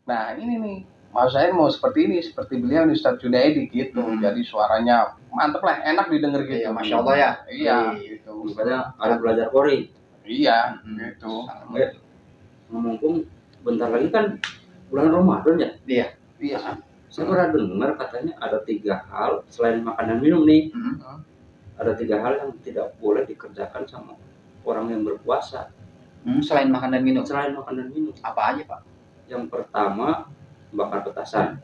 Nah ini nih, mau saya mau seperti ini, seperti beliau nih Ustadz Junaidi gitu. Jadi suaranya mantep lah, enak didengar gitu. Iya, Masya Allah ya. Iya, gitu. Makanya harus belajar Qori. Iya, gitu. Mumpung bentar lagi kan bulan Ramadan ya. Iya. Iya. Saya pernah dengar katanya ada 3 hal selain makan dan minum nih. Ada 3 hal yang tidak boleh dikerjakan sama orang yang berpuasa. Selain makan dan minum. Selain makan dan minum. Apa aja, Pak? Yang pertama bakar petasan.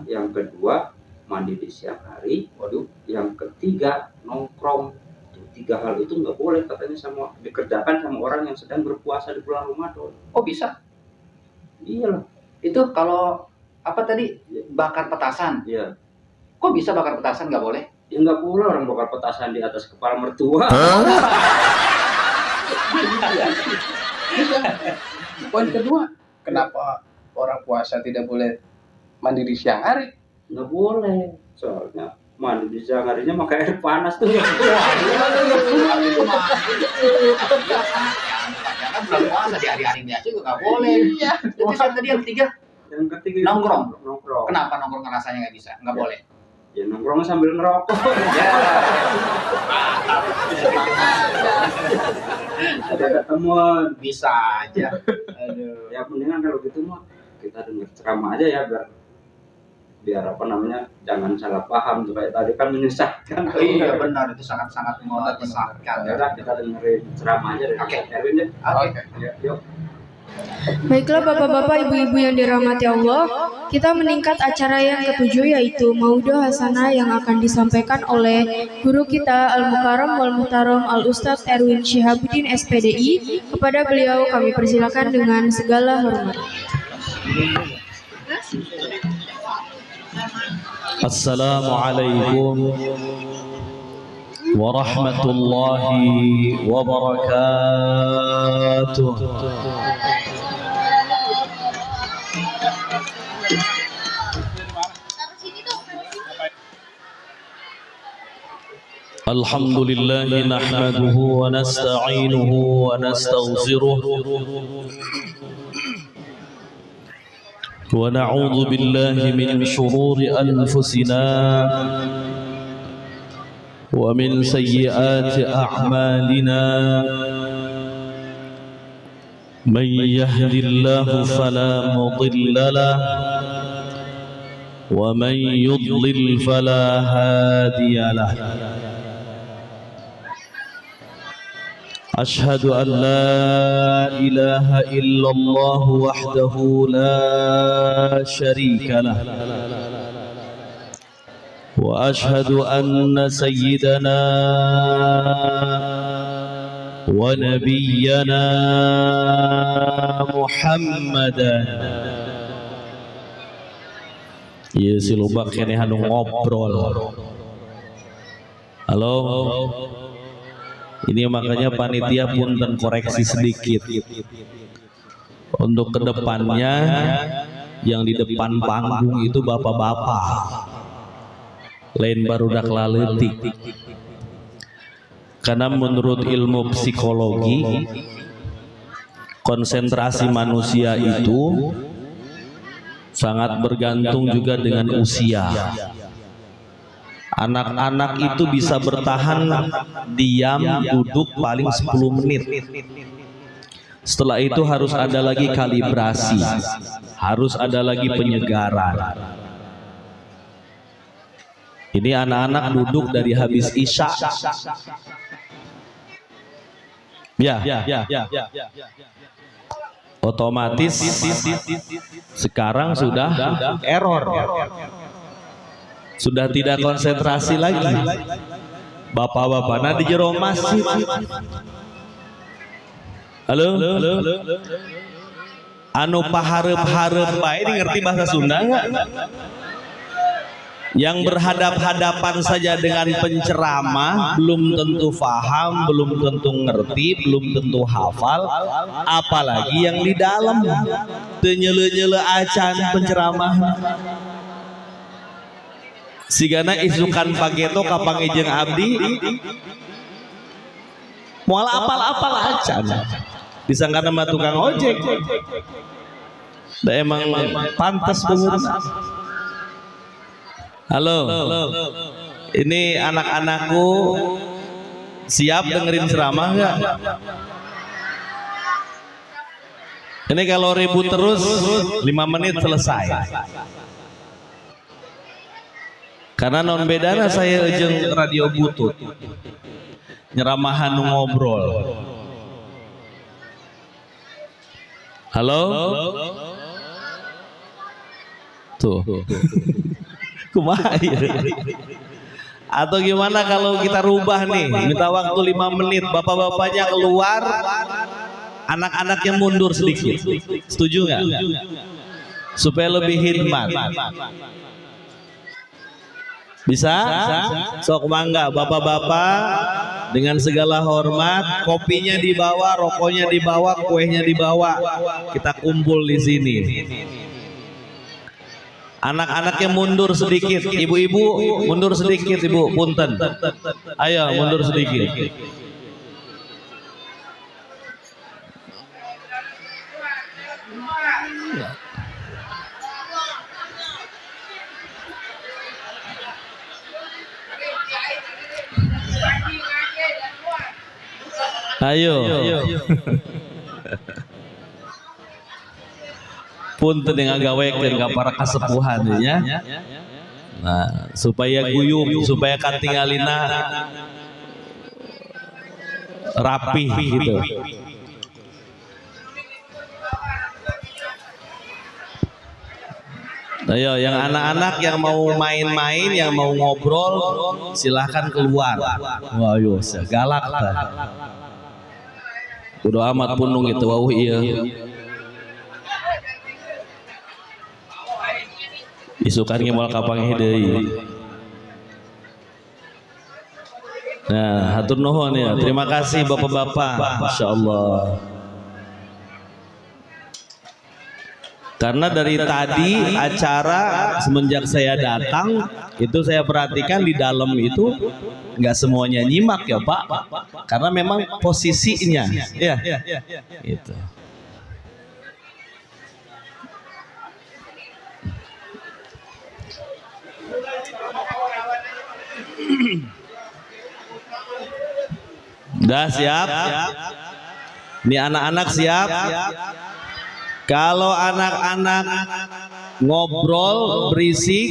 Yang kedua mandi di siang hari. Waduh. Yang ketiga nongkrong. 3 hal itu nggak boleh katanya sama dikerjakan sama orang yang sedang berpuasa di bulan Ramadan. Oh bisa? Iya lah. Itu kalau apa tadi bakar petasan? Iya. Kok bisa bakar petasan nggak boleh? Ya nggak boleh orang bakar petasan di atas kepala mertua. Poin kedua, kenapa orang puasa tidak boleh mandi di siang hari? Nggak boleh, soalnya mandi di siang harinya pakai air panas tuh. Jangan bulan puasa di hari-hari biasa juga nggak boleh. Iya. Itu yang tadi yang ketiga. Yang ketiga Nongkrong. Nongkrong. Kenapa nongkrong rasanya nggak bisa? Nggak boleh. Ya nongkrong sambil ngerokok. Ada teman Bisa aja. Aduh. ya mendingan kalau gitu mah kita dengar ceramah aja ya biar apa namanya jangan salah paham tuh kayak tadi kan menyesatkan. Iya benar, itu sangat-sangat menyesatkan. Ya udah kita dengerin ceramah aja dari Ustaz Erwin deh. Oke. Yuk. Baiklah bapak-bapak, ibu-ibu yang dirahmati Allah, kita meningkat acara yang ketujuh yaitu Maudo Hasanah yang akan disampaikan oleh guru kita Al-Mukarram wal Muhtaram Al-Ustadz Erwin Syihabuddin SPDI. Kepada beliau kami persilakan dengan segala hormat. Assalamualaikum warahmatullahi wabarakatuh. Alhamdulillah nahmaduhu wa nasta'inuhu wa nastaghfiruh wa na'udzu billahi min shururi anfusina wa min sayyiati a'malina man yahdihillahu fala mudilla lahu wa man yudlil fala hadiya lahu. أشهد أن لا إله إلا الله وحده لا شريك له وأشهد أن سيدنا ونبينا محمدا Yesus lubak ini hanu ngobrol. Halo. Ini makanya panitia punten koreksi sedikit. Untuk kedepannya yang di depan panggung itu bapak-bapak. Lain barudak laleutik. Karena menurut ilmu psikologi konsentrasi manusia itu sangat bergantung juga dengan usia. Anak-anak itu bisa bertahan diam duduk paling 10 menit. Setelah itu harus ada lagi kalibrasi, harus ada lagi penyegaran. Ini anak-anak duduk dari habis isya. Ya. Otomatis sekarang sudah error. Sudah tidak konsentrasi lagi. Bapak-bapak nah di jero masjid. Halo? Anu pahareup-hareup bae ini ngerti bahasa Sunda enggak? Yang berhadap-hadapan saja dengan penceramah belum tentu faham, belum tentu ngerti, belum tentu hafal, apalagi yang di dalam tenyele-nyele acan penceramah. Sigana isukan pageto kapang ijeng abdi moal apal-apal acan disangka nama tukang ojek. Da emang pantas pengurus. Halo, ini anak-anakku siap dengerin ceramah nggak? Ini kalau ribut terus 5 menit selesai. Karena non bedana saya ejeng radio butut, nyeramahan ngobrol. Halo, tuh. Kumaha ya? Atau gimana kalau kita rubah nih, minta waktu 5 menit, bapak-bapaknya keluar, anak-anaknya mundur sedikit. Setuju nggak? Supaya lebih hikmat. Bisa? Sok mangga bapak-bapak dengan segala hormat, kopinya dibawa, rokoknya dibawa, kuenya dibawa. Kita kumpul di sini. Anak-anaknya mundur sedikit, ibu-ibu mundur sedikit, ibu, punten. Ayo mundur sedikit. Ayo. Punten yang agawekeun ka para kasepuhan ya. Nah, supaya guyub, supaya katingalina rapih gitu. Ayo, yang anak-anak yang mau main-main, yang mau ngobrol, silahkan keluar. Wah, yo, galak tah. Udah amat punung gitu, wah iya. Isukan ngemol kapang hidei. Nah, hatur nuhun ya. Terima kasih bapak-bapak. Masya Allah. Karena dari tadi acara semenjak saya datang itu saya perhatikan di dalam itu nggak semuanya nyimak ya Pak. Karena memang posisinya, ya, itu. Udah siap? Ini anak-anak siap? Kalau anak-anak ngobrol berisik,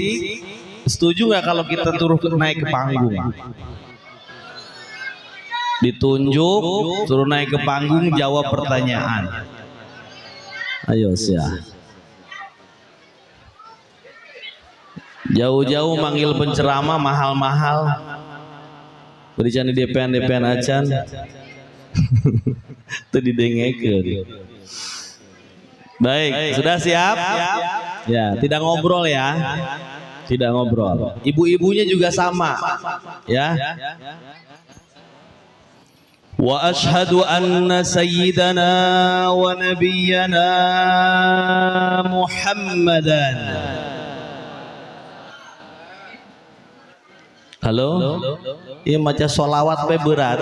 setuju nggak kalau kita naik ke panggung? Ditunjuk, suruh naik ke panggung, jawab pertanyaan. Ayo siap. Jauh-jauh manggil penceramah mahal-mahal. Berikan di DPN acan. Itu didengekeun. Baik, sudah siap? Ya, tidak ngobrol ya. Tidak ngobrol. Ibu-ibunya juga sama. Ya. Wa ashhadu anna sayyidana wa nabiyyana Muhammadan. Halo? Iya maca sholawat pe berat.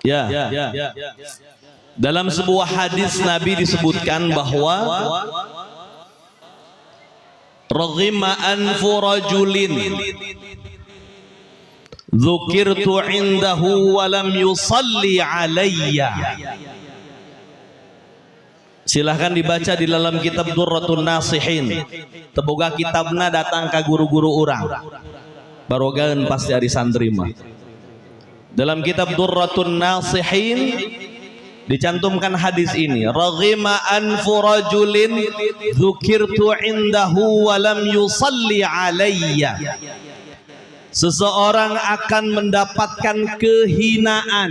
Ya. Dalam sebuah hadis Nabi disebutkan bahwa raghima anfu rajulin dzukirtu indahu wa lam yusalli alayya. Silahkan dibaca di dalam kitab Durratun Nasihin. Teboga kitabna datang ke guru-guru orang. Barogaeun pasti ari santri mah. Dalam kitab Durratun Nasihin dicantumkan hadis ini. Raghima anfu rajulin dzukirtu indahu wa lam yusalli alayya. Seseorang akan mendapatkan kehinaan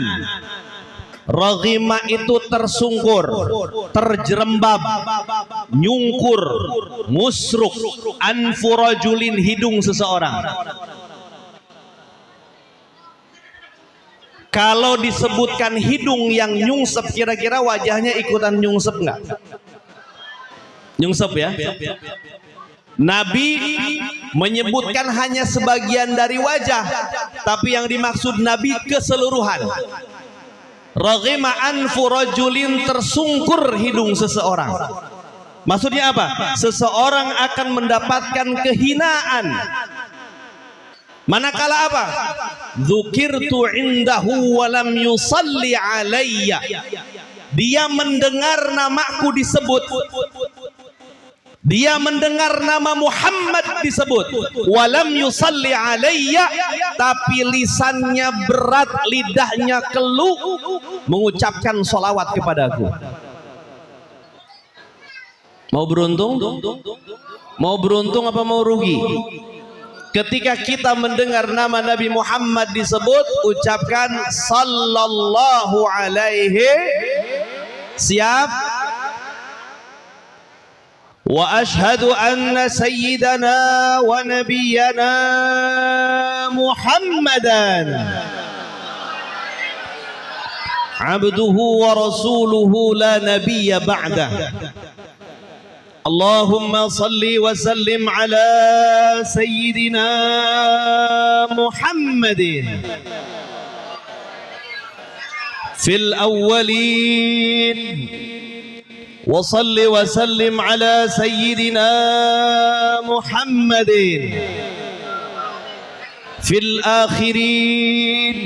Raghima itu tersungkur, terjerembab, nyungkur, musruk, anfu rajulin, hidung seseorang. Kalau disebutkan hidung yang nyungsep, kira-kira wajahnya ikutan nyungsep nggak? Nyungsep ya. Nabi menyebutkan hanya sebagian dari wajah, tapi yang dimaksud Nabi keseluruhan. Raghima anfu rajulin, tersungkur hidung seseorang. Maksudnya apa? Seseorang akan mendapatkan kehinaan. Manakala apa? Dzukirtu indahu wa lam yusalli alayya. Dia mendengar namaku disebut. Dia mendengar nama Muhammad disebut, walam yusalli alayya, tapi lisannya berat, lidahnya keluh mengucapkan salawat kepadaku. Mau beruntung? Mau beruntung apa mau rugi? Ketika kita mendengar nama Nabi Muhammad disebut, ucapkan sallallahu alaihi. Siap? Wa ashhadu anna sayyidana wa nabiyyana Muhammadan abduhu wa rasuluhu la nabiyya ba'dah. Allahumma salli wa sallim ala sayyidina Muhammadin fil awwalin وصل وسلم على سيدنا محمد في الآخرين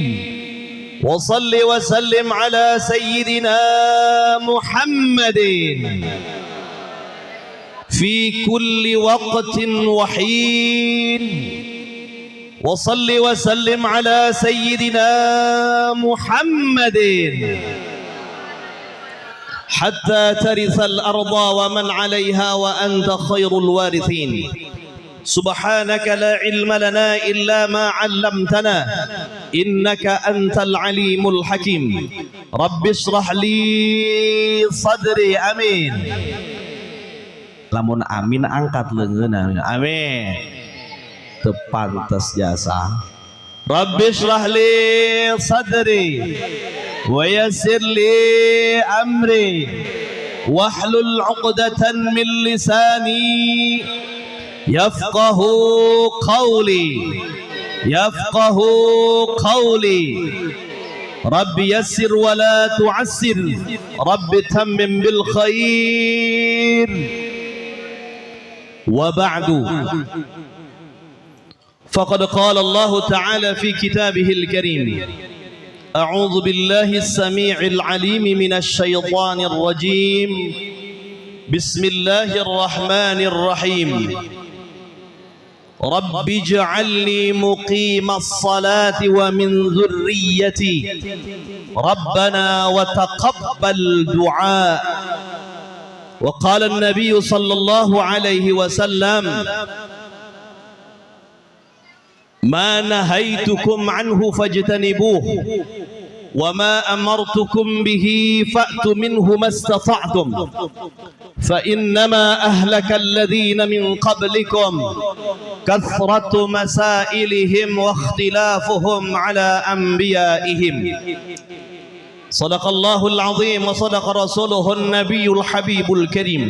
وصل وسلم على سيدنا محمد في كل وقت وحين وصل وسلم على سيدنا محمد حتى ترث الأرض ومن عليها وأنت خير الوارثين. سبحانك لا علم لنا إلا ما علمتنا إنك أنت العليم الحكيم. رب اشرح لي صدري. Amin. Lamun amin angkat leungeun. Amin. Teu pantes jasa. Rabbi shrah li sadri wa yassir li amri wahlul 'uqdatan min lisani yafqahu qawli. Rabbi yassir wa la tu'assir. Rabbi tammim bil khair. Wa ba'du. فقد قال الله تعالى في كتابه الكريم أعوذ بالله السميع العليم من الشيطان الرجيم بسم الله الرحمن الرحيم رب اجعلني مقيم الصلاة ومن ذريتي ربنا وتقبل دعاء. وقال النبي صلى الله عليه وسلم ما نهيتكم عنه فاجتنبوه وما أمرتكم به فأتوا منه ما استطعتم فإنما أهلك الذين من قبلكم كثرة مسائلهم واختلافهم على أنبيائهم. صدق الله العظيم وصدق رسوله النبي الحبيب الكريم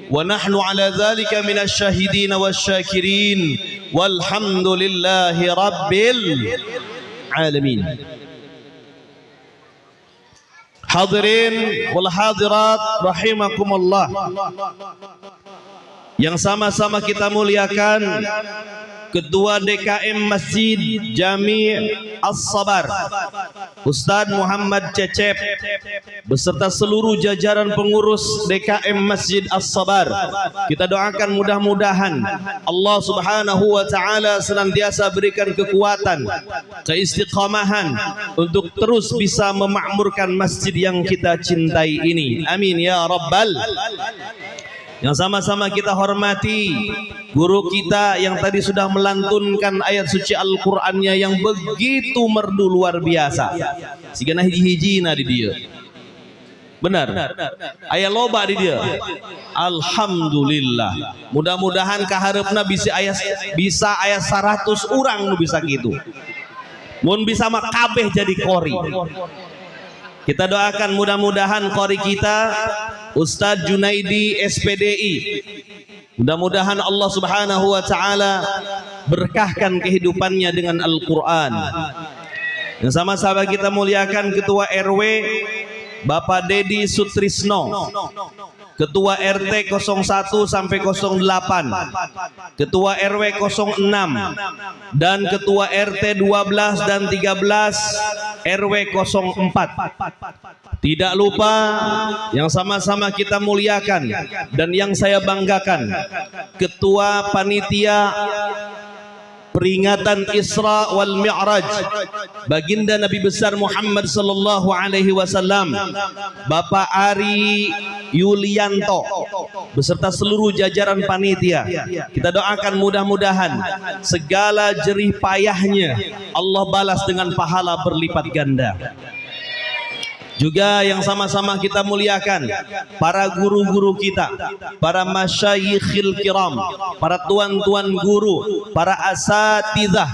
ونحن على ذلك من الشاهدين والشاكرين والحمد لله رب العالمين. Hadirin wal hadirat rahimakumullah, yang sama-sama kita muliakan Ketua DKM Masjid Jami' As-Sabar Ustadz Muhammad Cecep beserta seluruh jajaran pengurus DKM Masjid As-Sabar. Kita doakan mudah-mudahan Allah Subhanahu wa taala senantiasa berikan kekuatan, keistiqamahan untuk terus bisa memakmurkan masjid yang kita cintai ini. Amin ya rabbal Yang sama-sama kita hormati guru kita yang tadi sudah melantunkan ayat suci Al-Qur'annya yang begitu merdu luar biasa. Sigana hiji-hijina di dia. Benar. Aya loba di dia. Alhamdulillah. Mudah-mudahan kaharepna bisa ayat 100 orang nu bisa gitu. Mun bisa mah kabeh jadi qori. Kita doakan mudah-mudahan qori kita Ustadz Junaidi SPDI. Mudah-mudahan Allah Subhanahu wa taala berkahkan kehidupannya dengan Al-Qur'an. Yang sama-sama kita muliakan Ketua RW Bapak Dedi Sutrisno, Ketua RT 01 sampai 08, Ketua RW 06, dan Ketua RT 12 dan 13 RW 04. Tidak lupa yang sama-sama kita muliakan dan yang saya banggakan, Ketua Panitia peringatan Isra wal Mi'raj baginda Nabi besar Muhammad sallallahu alaihi wasallam, Bapak Ari Yulianto beserta seluruh jajaran panitia. Kita doakan mudah-mudahan segala jerih payahnya Allah balas dengan pahala berlipat ganda. Juga yang sama-sama kita muliakan para guru-guru kita, para masyayikhil kiram, para tuan-tuan guru, para asatidzah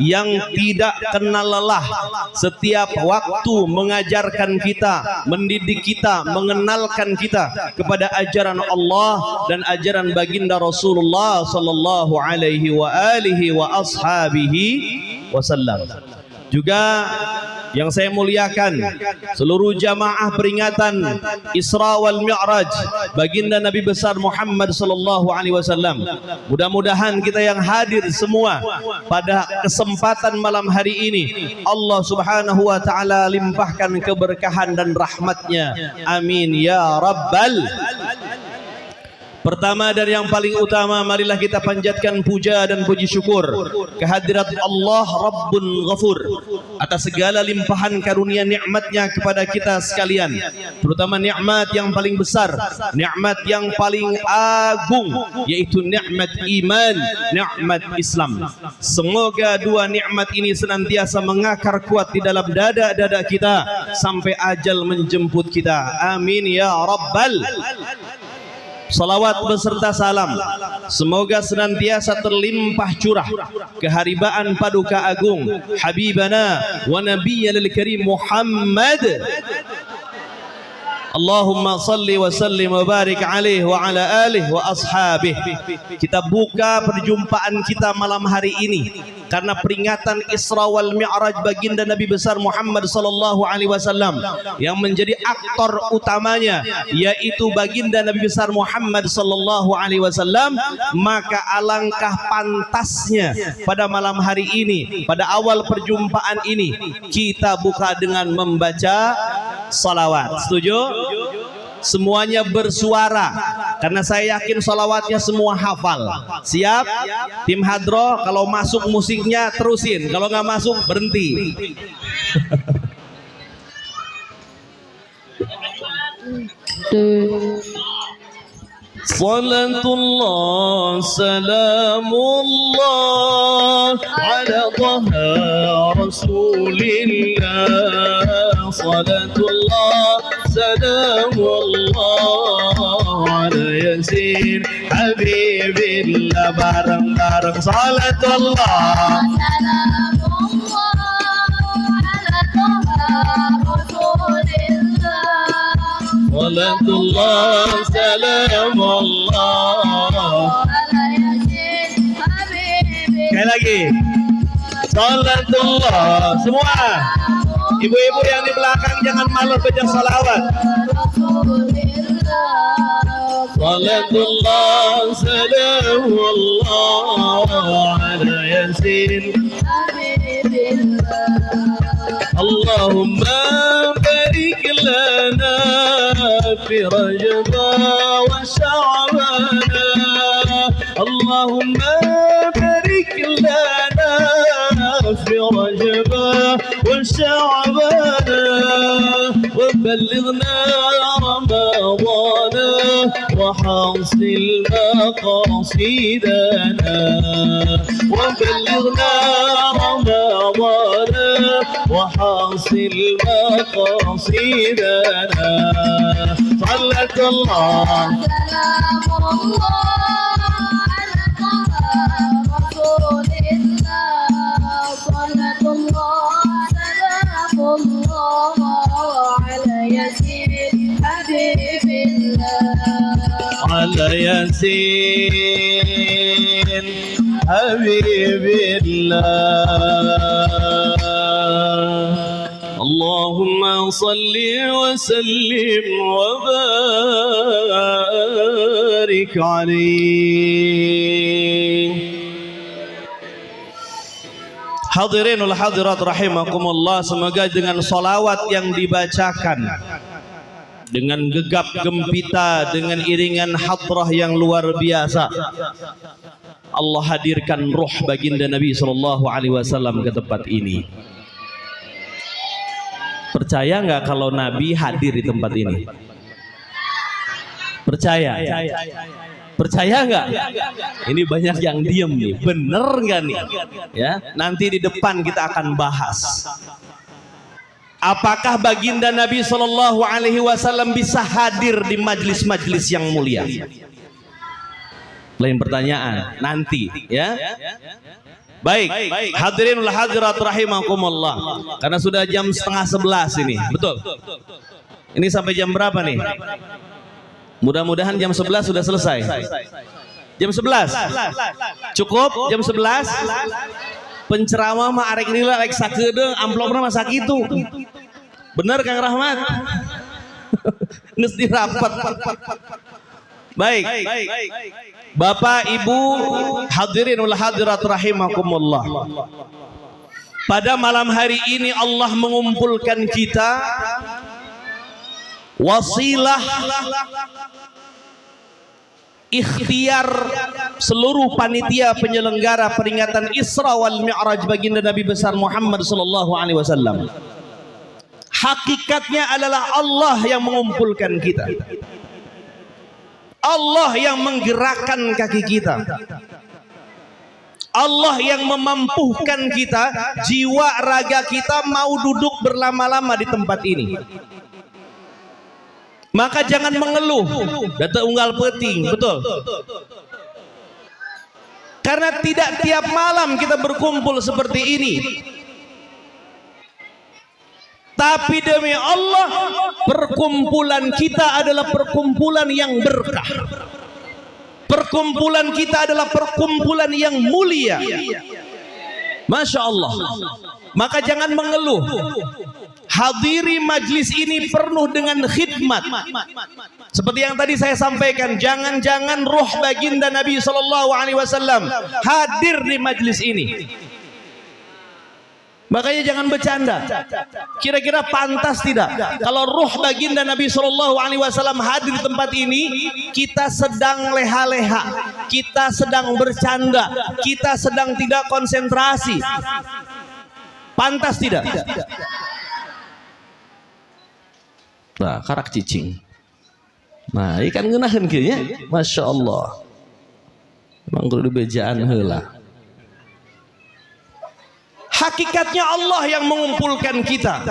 yang tidak kenal lelah setiap waktu mengajarkan kita, mendidik kita, mengenalkan kita kepada ajaran Allah dan ajaran baginda Rasulullah sallallahu alaihi wa alihi wa ashabihi wasallam. Juga yang saya muliakan seluruh jamaah peringatan Isra wal Mi'raj baginda Nabi besar Muhammad sallallahu alaihi wasallam. Mudah-mudahan kita yang hadir semua pada kesempatan malam hari ini Allah Subhanahu wa taala limpahkan keberkahan dan rahmatnya. Amin ya rabbal. Pertama dan yang paling utama, marilah kita panjatkan puja dan puji syukur kehadirat Allah Rabbun Ghafur atas segala limpahan karunia nikmatnya kepada kita sekalian, terutama nikmat yang paling besar, nikmat yang paling agung, yaitu nikmat iman, nikmat Islam. Semoga dua nikmat ini senantiasa mengakar kuat di dalam dada-dada kita sampai ajal menjemput kita. Amin ya rabbal. Salawat beserta salam semoga senantiasa terlimpah curah keharibaan paduka agung Habibana wa Nabiyyil Karim Muhammad. Allahumma salli wa sallim wa barik alaihi wa ala alihi wa ashabihi. Kita buka perjumpaan kita malam hari ini karena peringatan Isra wal Mi'raj baginda Nabi besar Muhammad sallallahu alaihi wasallam yang menjadi aktor utamanya yaitu baginda Nabi besar Muhammad sallallahu alaihi wasallam. Maka alangkah pantasnya pada malam hari ini, pada awal perjumpaan ini, kita buka dengan membaca salawat. Setuju? Semuanya bersuara karena saya yakin salawatnya semua hafal. Siap? Tim hadro, kalau masuk musiknya terusin, kalau nggak masuk berhenti. Salatullah salamullah ala taha rasulillah. Salatullah salamullah ala yasin habibillah. Bareng-bareng salatullah salatullah salamullah. Sekali lagi salatullah. Semua ibu-ibu yang di belakang jangan malu baca salawat. Salatullah salamullah ala yasin Allahumma barik lana fi Rajab wa Sha'ban. Allahumma barik lana fi Rajab wa Sha'ban wa ballighna Ramadan wa وحاصل مقاصدنا وبلغنا رمضان وحاصل مقاصدنا صلى الله سلام الله على طه رسول الله صلاة الله سلام الله على ياسين حبيب الله على ياسين حبيب الله اللهم صل وسلم وبارك عليه. Hadirinul hadirat rahimakumullah, semoga dengan solawat yang dibacakan, dengan gegap gempita, dengan iringan hadrah yang luar biasa, Allah hadirkan ruh baginda Nabi SAW ke tempat ini. Percaya nggak kalau Nabi hadir di tempat ini? Percaya? Percaya nggak? Ini banyak yang diem nih. Bener nggak nih? Ya, nanti di depan kita akan bahas. Apakah baginda Nabi SAW bisa hadir di majlis-majlis yang mulia? Lain pertanyaan nanti, ya. Baik, hadirinul hadirat rahimakumullah. Karena sudah jam 10:30 ini, betul. Ini sampai jam berapa nih? Mudah-mudahan jam 11 sudah selesai. Jam 11? Cukup jam 11? Penceramah mah arek ini lah, arek sakedeung, amplopna mah sakitu. Bener Kang Rahmat? Geus dirapat. Baik. Bapak, Ibu, hadirin wal hadirat rahimakumullah. Pada malam hari ini Allah mengumpulkan kita, wasilah ikhtiar seluruh panitia penyelenggara peringatan Isra wal Mi'raj baginda Nabi besar Muhammad sallallahu alaihi wasallam. Hakikatnya adalah Allah yang mengumpulkan kita. Allah yang menggerakkan kaki kita. Allah yang memampuhkan kita, jiwa raga kita mau duduk berlama-lama di tempat ini. Maka jangan mengeluh, data unggal peting, betul. Karena tidak tiap malam kita berkumpul seperti ini. Tapi demi Allah, perkumpulan kita adalah perkumpulan yang berkah. Perkumpulan kita adalah perkumpulan yang mulia. Masya Allah. Maka jangan mengeluh. Hadiri majlis ini penuh dengan khidmat. Seperti yang tadi saya sampaikan, jangan-jangan roh baginda Nabi SAW hadir di majlis ini. Makanya jangan bercanda. Kira-kira pantas tidak kalau ruh baginda Nabi SAW hadir di tempat ini, kita sedang leha-leha, kita sedang bercanda, kita sedang tidak konsentrasi. Pantas tidak? Nah, karak cicing. Nah, ikan ngeunaheun kieu nya. Masya Allah. Emang kudu dibejaan heula. Hakikatnya Allah yang mengumpulkan kita.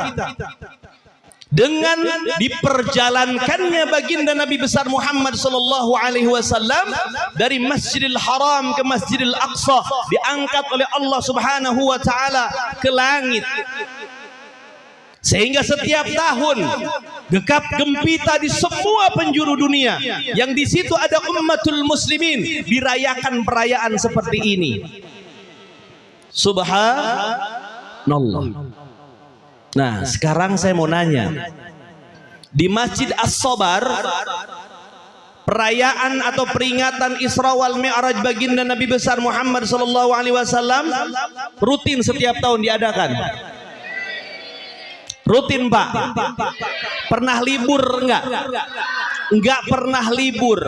Dengan diperjalankannya baginda Nabi besar Muhammad sallallahu alaihi wasallam dari Masjidil Haram ke Masjidil Aqsa, diangkat oleh Allah Subhanahu wa taala ke langit. Sehingga setiap tahun gegap gempita di semua penjuru dunia yang di situ ada ummatul muslimin dirayakan perayaan seperti ini. Subhanallah. Nah, sekarang saya mau nanya, di Masjid As-Sabar, perayaan atau peringatan Isra wal Mi'raj baginda Nabi besar Muhammad sallallahu alaihi wasallam rutin setiap tahun diadakan. Rutin, Pak. Pernah libur enggak? Enggak pernah libur.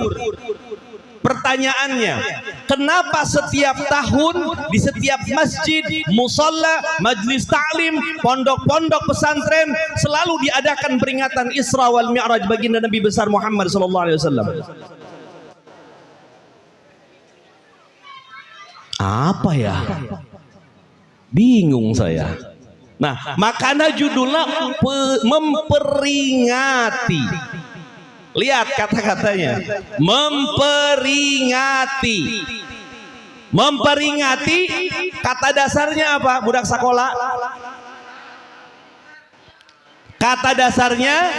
Pertanyaannya, kenapa setiap tahun di setiap masjid, musalla, majlis ta'lim, pondok-pondok pesantren selalu diadakan peringatan Isra wal Mi'raj baginda Nabi besar Muhammad sallallahu alaihi wasallam? Apa ya? Bingung saya. Nah, makanya judulnya memperingati. Lihat kata-katanya. Memperingati. Memperingati kata dasarnya apa? Budak sekolah. Kata dasarnya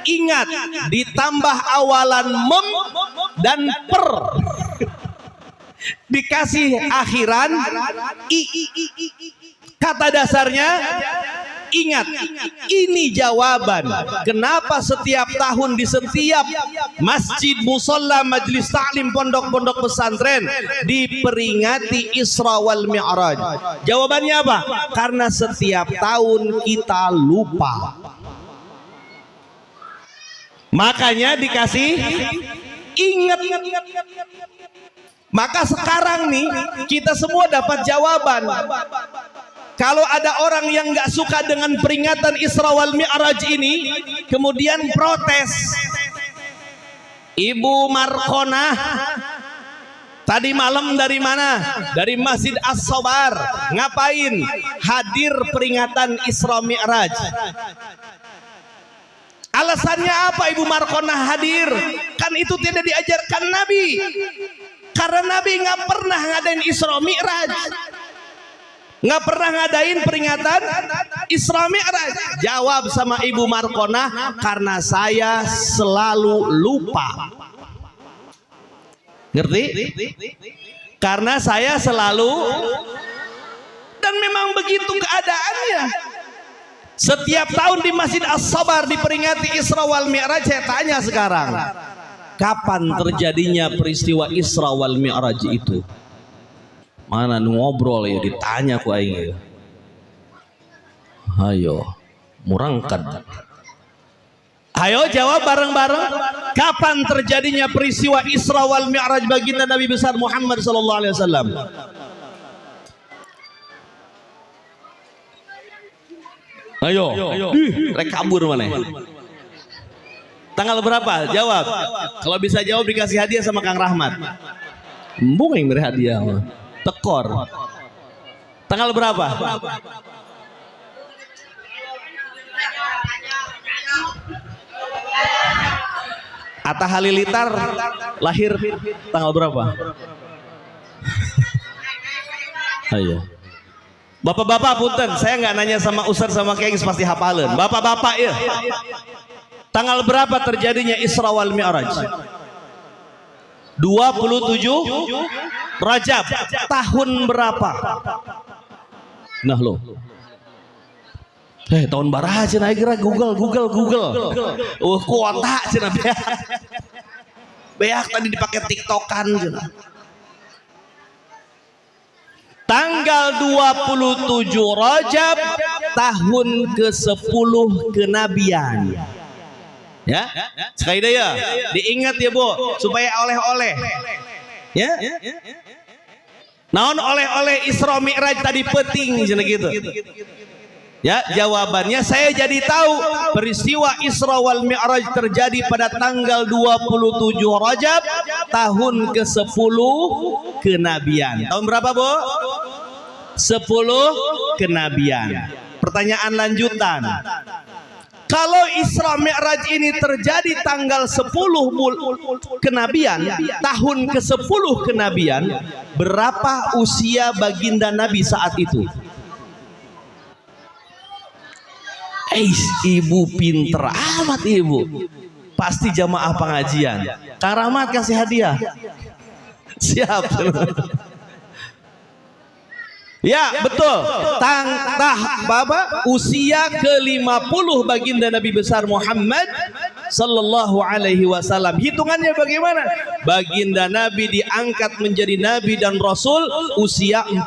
ingat ditambah awalan mem dan per. Dikasih akhiran i. Kata dasarnya ingat. Ini jawaban kenapa setiap tahun di setiap masjid, musola, majelis taklim, pondok-pondok pesantren diperingati Isra wal Mi'raj. Jawabannya apa? Karena setiap tahun kita lupa. Makanya dikasih ingat. Maka sekarang nih kita semua dapat jawaban. Kalau ada orang yang nggak suka dengan peringatan Isra wal Mi'raj ini, kemudian protes. Ibu Markonah tadi malam dari mana? Dari Masjid As-Sabar. Ngapain? Hadir peringatan Isra Mi'raj. Alasannya apa Ibu Markonah hadir? Kan itu tidak diajarkan Nabi. Karena Nabi nggak pernah ngadain Isra Mi'raj. Nggak pernah ngadain peringatan Isra Mi'raj. Jawab sama Ibu Markonah, karena saya selalu lupa. Ngerti? Karena saya selalu, dan memang begitu keadaannya. Setiap tahun di Masjid As-Sabar diperingati Isra wal Mi'raj. Saya tanya sekarang, kapan terjadinya peristiwa Isra wal Mi'raj itu? Mana ngobrol ya, ditanya ku aing. Ayo, murangkan. Ayo jawab bareng-bareng. Kapan terjadinya peristiwa Isra wal Mi'raj baginda Nabi besar Muhammad sallallahu alaihi wasallam? Ayo. Rek kabur mana? Tanggal berapa? Jawab. Kalau bisa jawab dikasih hadiah sama Kang Rahmat. Embung yang beri hadiah. Tekor. Tanggal berapa? Atta Halilintar lahir tanggal berapa? Ayo. Bapak-bapak punten, saya nggak nanya sama Ustaz sama Keng pasti hafalin. Bapak-bapak ya. Tanggal berapa terjadinya Isra wal Mi'raj? 27 Rajab. Tahun berapa? Nah lo. Tahun baraha cenah geura Google. Kuota cenah beak. Beak tadi dipakai TikTokan cenah. Tanggal 27 Rajab tahun ke-10 kenabian. Ya, sekali deh ya, diingat ya Bu, supaya oleh-oleh. Ya, naon oleh-oleh Isra Mi'raj tadi penting cenah gitu. Ya, jawabannya saya jadi tahu peristiwa Isra wal Mi'raj terjadi pada tanggal 27 Rajab tahun ke-10 kenabian. Tahun berapa, Bu? 10 kenabian. Pertanyaan lanjutan. Kalau Isra Mi'raj ini terjadi tanggal 10 kenabian, tahun ke-10 kenabian, berapa usia baginda Nabi saat itu? Ibu pinter amat ibu. Pasti jamaah pengajian. Kang Rahmat kasih hadiah. Siap. Ya betul. Usia ke-50 baginda Nabi besar Muhammad sallallahu alaihi wasallam. Hitungannya bagaimana? Baginda Nabi diangkat menjadi nabi dan rasul usia 40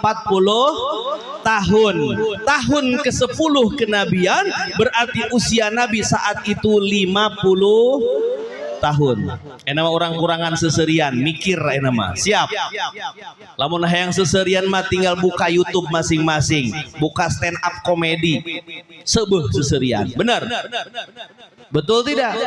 tahun. Tahun ke-10 kenabian berarti usia Nabi saat itu 50 tahun. Nama orang kurangan seserian, mikir nama. Siap. Lamun hayang seserian mah tinggal buka YouTube masing-masing, buka stand up komedi. Sebuah seserian. Benar. Betul tidak?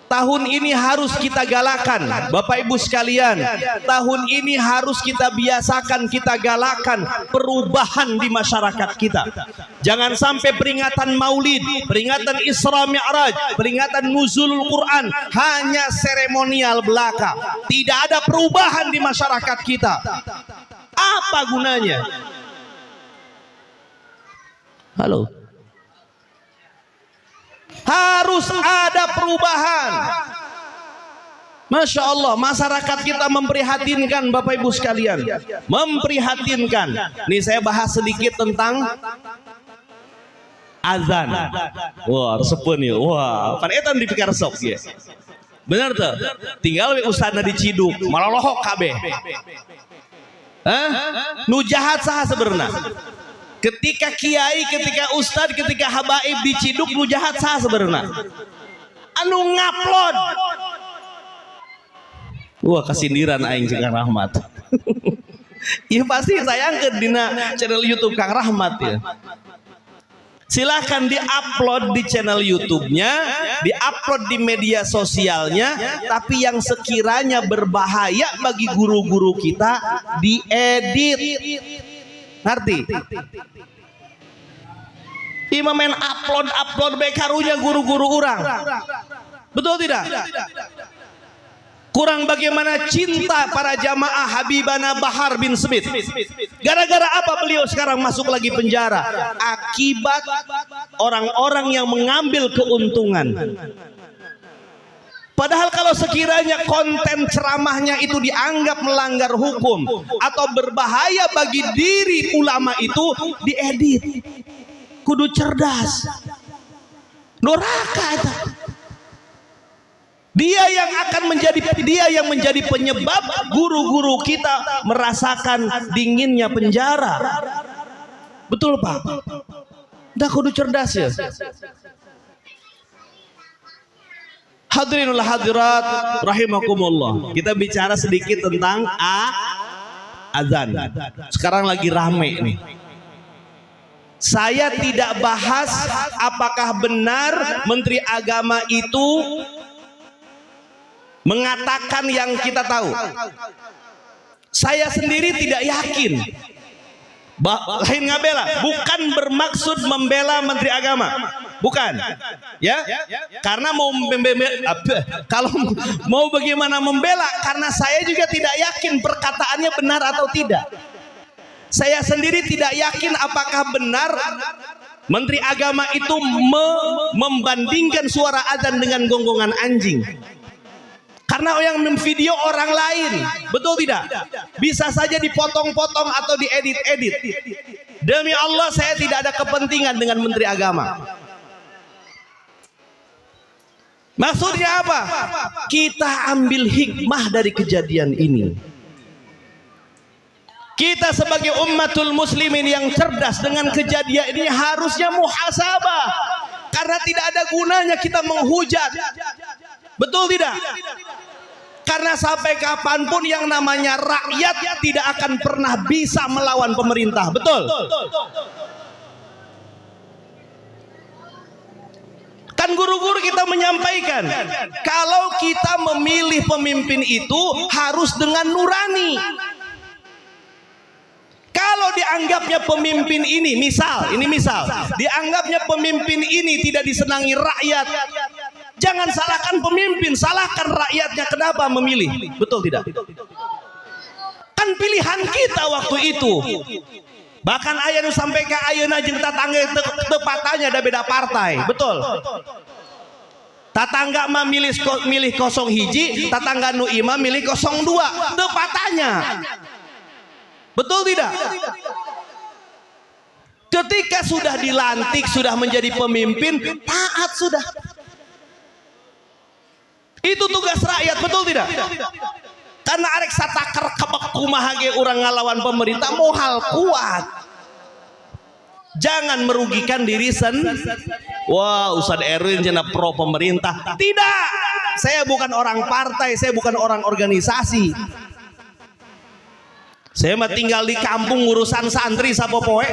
Tahun ini harus kita galakan, Bapak Ibu sekalian. Tahun ini harus kita biasakan, kita galakan perubahan di masyarakat kita. Jangan sampai peringatan Maulid, peringatan Isra Mi'raj, peringatan Nuzulul Quran hanya seremonial belaka. Tidak ada perubahan di masyarakat kita. Apa gunanya? Halo. Harus ada perubahan. Masya Allah, masyarakat kita memprihatinkan, Bapak Ibu sekalian, memprihatinkan. Nih saya bahas sedikit tentang azan. Wah, resepun ya. Wah, pan etan dipikir sok ya. Benar tuh. Tinggal ustadna diciduk, malah lohok kabeh. Nu jahat saha sebenarnya. Ketika kiai, ketika ustad, ketika habaib diciduk, nu jahat saha sebenarnya. Anu ngupload. Wah, kesindiran aing jeung Kang Rahmat. Iya pasti sayangkeun dina channel YouTube Kang Rahmat ya. Silahkan di-upload di channel YouTube-nya, di-upload di media sosialnya, tapi yang sekiranya berbahaya bagi guru-guru kita diedit. Ngerti? Imam main upload baik karunya guru-guru orang. Betul tidak? Kurang bagaimana cinta para jamaah Habibana Bahar bin Smith. Gara-gara apa beliau sekarang masuk lagi penjara? Akibat orang-orang yang mengambil keuntungan. Padahal kalau sekiranya konten ceramahnya itu dianggap melanggar hukum atau berbahaya bagi diri ulama itu, diedit. Kudu cerdas. Doraka itu. Dia yang menjadi penyebab guru-guru kita merasakan dinginnya penjara. Betul Pak? Udah kudu cerdas ya. Hadirinul hadirat rahimakumullah. Kita bicara sedikit tentang azan. Sekarang lagi rame nih. Saya tidak bahas apakah benar Menteri Agama itu mengatakan yang kita tahu. Saya sendiri tidak yakin. Lain ngabela, bukan bermaksud membela Menteri Agama, bukan, ya, karena kalau mau bagaimana membela, karena saya juga tidak yakin perkataannya benar atau tidak. Saya sendiri tidak yakin apakah benar Menteri Agama itu membandingkan suara azan dengan gonggongan anjing. Karena yang memvideo orang lain, betul tidak? Bisa saja dipotong-potong atau diedit-edit. Demi Allah saya tidak ada kepentingan dengan Menteri Agama. Maksudnya apa? Kita ambil hikmah dari kejadian ini. Kita sebagai ummatul muslimin yang cerdas dengan kejadian ini harusnya muhasabah. Karena tidak ada gunanya kita menghujat. Betul tidak? Karena sampai kapanpun yang namanya rakyat tidak akan pernah bisa melawan pemerintah. Betul? Kan guru-guru kita menyampaikan, kalau kita memilih pemimpin itu harus dengan nurani. Kalau dianggapnya pemimpin ini, misal, dianggapnya pemimpin ini tidak disenangi rakyat, jangan salahkan pemimpin, salahkan rakyatnya kenapa memilih. Betul tidak? Kan pilihan kita waktu itu. Bahkan ayah nu sampai ke ayeuna jeung tatangga tepatanya ada beda partai. Betul. Tatangga mah milih 01, tatangga nu imam milih 02. Tepatanya. Betul tidak? Ketika sudah dilantik, sudah menjadi pemimpin, taat sudah. Itu tugas rakyat, betul tidak? Karena arek satakar kebek kumaha ge urang ngalawan pemerintah moal kuat. Jangan merugikan diri Wah, Ustadz Erwin cenah pro pemerintah. Tidak. Saya bukan orang partai, saya bukan orang organisasi. Saya mah tinggal di kampung urusan santri sapopoe.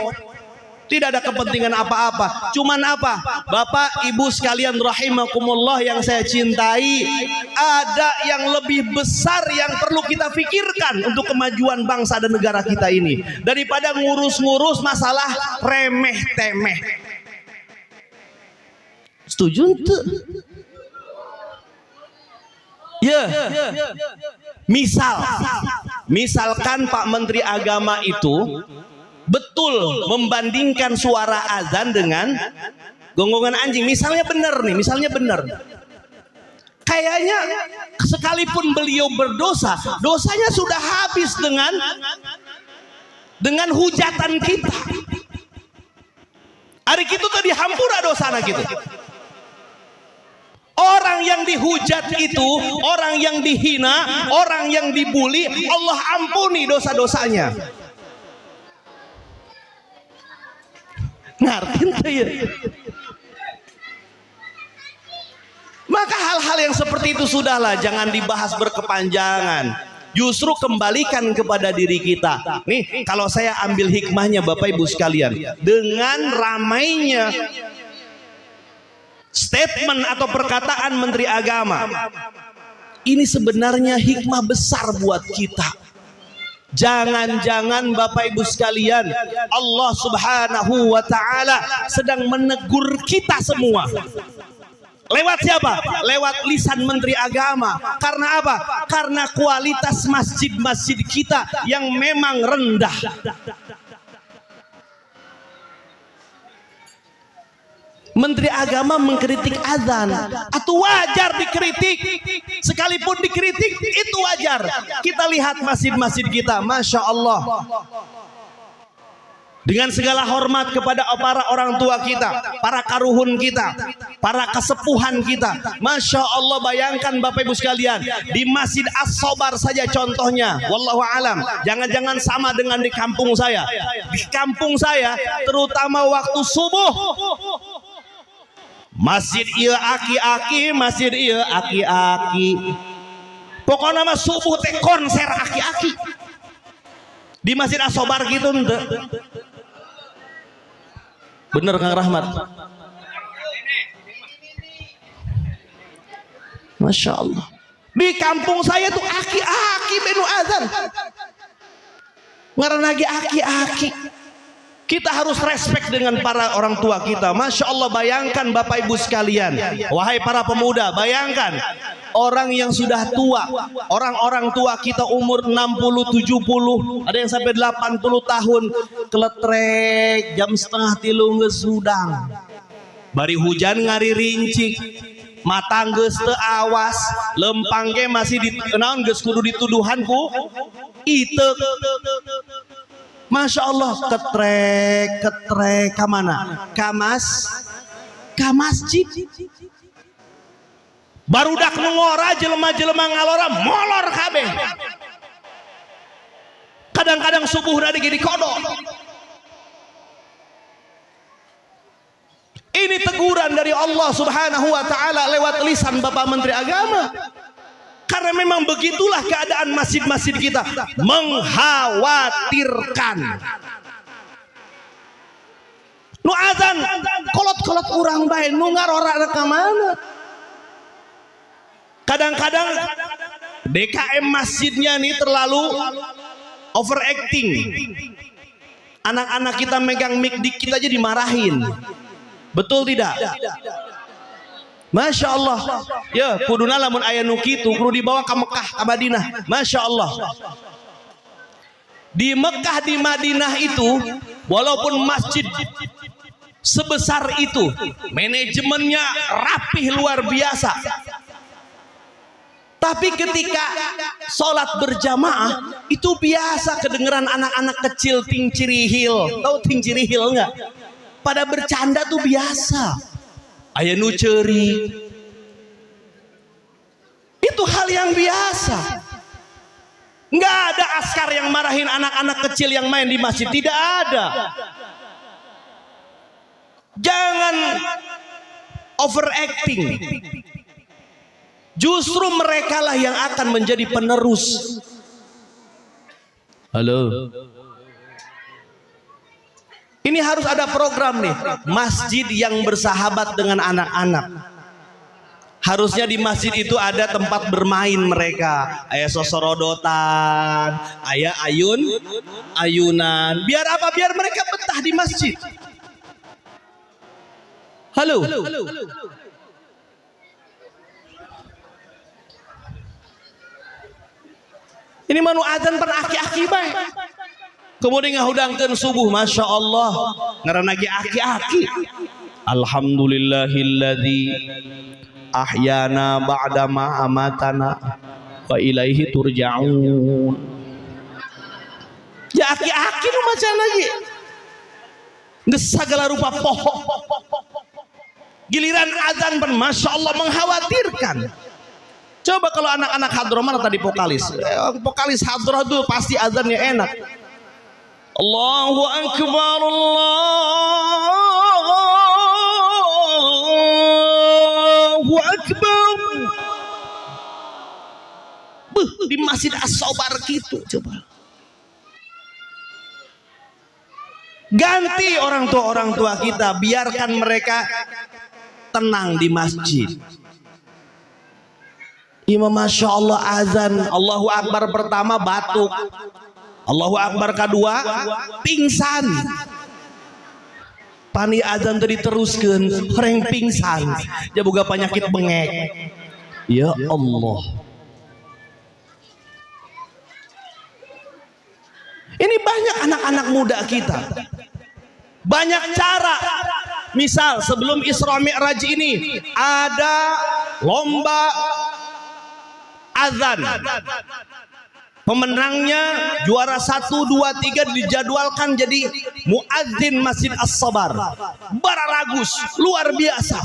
Tidak ada kepentingan apa-apa. Cuman apa? Bapak Ibu sekalian rahimakumullah yang saya cintai, ada yang lebih besar yang perlu kita pikirkan untuk kemajuan bangsa dan negara kita ini daripada ngurus-ngurus masalah remeh-temeh. Setuju tuh? Ya. Misalkan Pak Menteri Agama itu betul membandingkan suara azan dengan gonggongan anjing. Misalnya benar nih, misalnya benar. Kayaknya sekalipun beliau berdosa, dosanya sudah habis dengan hujatan kita. Hari itu tadi hampura dosana gitu. Orang yang dihujat itu, orang yang dihina, orang yang dibuli, Allah ampuni dosa-dosanya. Ngerti ya? Maka hal-hal yang seperti itu sudahlah, jangan dibahas berkepanjangan. Justru kembalikan kepada diri kita. Nih, kalau saya ambil hikmahnya Bapak Ibu sekalian, dengan ramainya statement atau perkataan Menteri Agama, ini sebenarnya hikmah besar buat kita. Jangan-jangan Bapak Ibu sekalian, Allah Subhanahu wa Ta'ala sedang menegur kita semua. Lewat siapa? Lewat lisan Menteri Agama. Karena apa? Karena kualitas masjid-masjid kita yang memang rendah. Menteri Agama mengkritik azan, atau wajar dikritik. Sekalipun dikritik itu wajar. Kita lihat masjid-masjid kita, Masya Allah, dengan segala hormat kepada para orang tua kita, para karuhun kita, para kesepuhan kita. Masya Allah, bayangkan Bapak Ibu sekalian, di Masjid As-Sobar saja contohnya, wallahu alam, jangan-jangan sama dengan di kampung saya. Di kampung saya, terutama waktu subuh, masjid iya aki-aki, masjid iya aki-aki. Pokoknya mah subuh teh konser aki-aki. Di Masjid As-Sobar gitu ente. Bener Kang Rahmat. Masya Allah. Di kampung saya tuh aki-aki benu azan. Ngaran lagi aki-aki. Kita harus respect dengan para orang tua kita. Masya Allah, bayangkan Bapak Ibu sekalian, wahai para pemuda, bayangkan orang yang sudah tua, orang-orang tua kita umur 60, 70, ada yang sampai 80 tahun, keletrek jam 2:30 geus hudang. Bari hujan ngari rincik, matang geus teu awas, lempang ge masih dikenaun geus kudu dituduhan ku itek. Masya Allah, ketrek kamana? Ka masjid. Barudak nu ngora, jelema-jelema ngalora molor kabeh. Kadang-kadang subuh dari di kodok. Ini teguran dari Allah Subhanahu wa Ta'ala lewat lisan Bapak Menteri Agama. Karena memang begitulah keadaan masjid-masjid kita, mengkhawatirkan. Nu azan kolot-kolot urang bae, nu ngarora ka mana? Kadang-kadang DKM masjidnya nih terlalu overacting. Anak-anak kita megang mic dikit aja dimarahin. Betul tidak? Masya Allah, ya kuduna lamun aya nu kitu kudu dibawa ke Mekah, ke Madinah. Masya Allah. Di Mekah, di Madinah itu, walaupun masjid sebesar itu, manajemennya rapih luar biasa. Tapi ketika sholat berjamaah itu biasa kedengeran anak-anak kecil tingcirihil. Tahu tingcirihil nggak? Pada bercanda tuh biasa. Aya nu ceuri. Itu hal yang biasa. Nggak ada askar yang marahin anak-anak kecil yang main di masjid. Tidak ada. Jangan overacting. Justru mereka lah yang akan menjadi penerus. Halo. Ini harus ada program nih, masjid yang bersahabat dengan anak-anak. Harusnya di masjid itu ada tempat bermain mereka, aya sosorodotan, aya ayunan. Biar apa? Biar mereka betah di masjid. Halo. Ini manu azan per aki-aki bae. Kemudian ngahudangkeun subuh, masya Allah, ngaranna ge aki-aki. Alhamdulillahilladzi ahyana ba'dama amatana wa ilaihi turja'un. Ya aki-aki nu macan lagi. Geus sagala rupa poho. Giliran azan pun masya Allah mengkhawatirkan. Coba kalau anak-anak hadroh, mana tadi vokalis? Vokalis hadroh itu pasti azannya enak. Allahu Akbar, Allahu Akbar. Di Masjid As-Sobar gitu, coba. Ganti orang tua kita, biarkan mereka tenang di masjid. Imam masya Allah azan, Allahu Akbar pertama batuk, Allahu Akbar kedua pingsan. Pani azan tadi teruskan, orang pingsan, dia boga penyakit bengek. Ya Allah. Ini banyak anak-anak muda kita. Banyak cara. Misal sebelum Isra Mi'raj ini ada lomba azan. Pemenangnya juara 1, 2, 3 dijadwalkan jadi muadzin Masjid As-Sobar. Bararagus, luar biasa.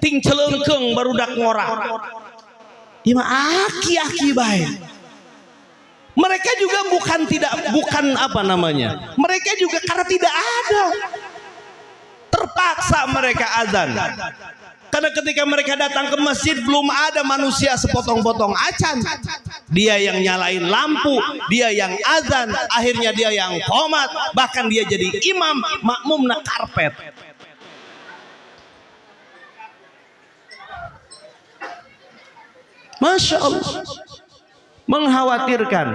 Ting celengkeung barudak ngora. Ima aki-aki bae. Mereka juga bukan apa namanya. Mereka juga karena tidak ada. Terpaksa mereka azan. Karena ketika mereka datang ke masjid belum ada manusia sepotong-potong acan. Dia yang nyalain lampu, dia yang azan, akhirnya dia yang qomat, bahkan dia jadi imam, makmum na karpet. Masya Allah. Mengkhawatirkan.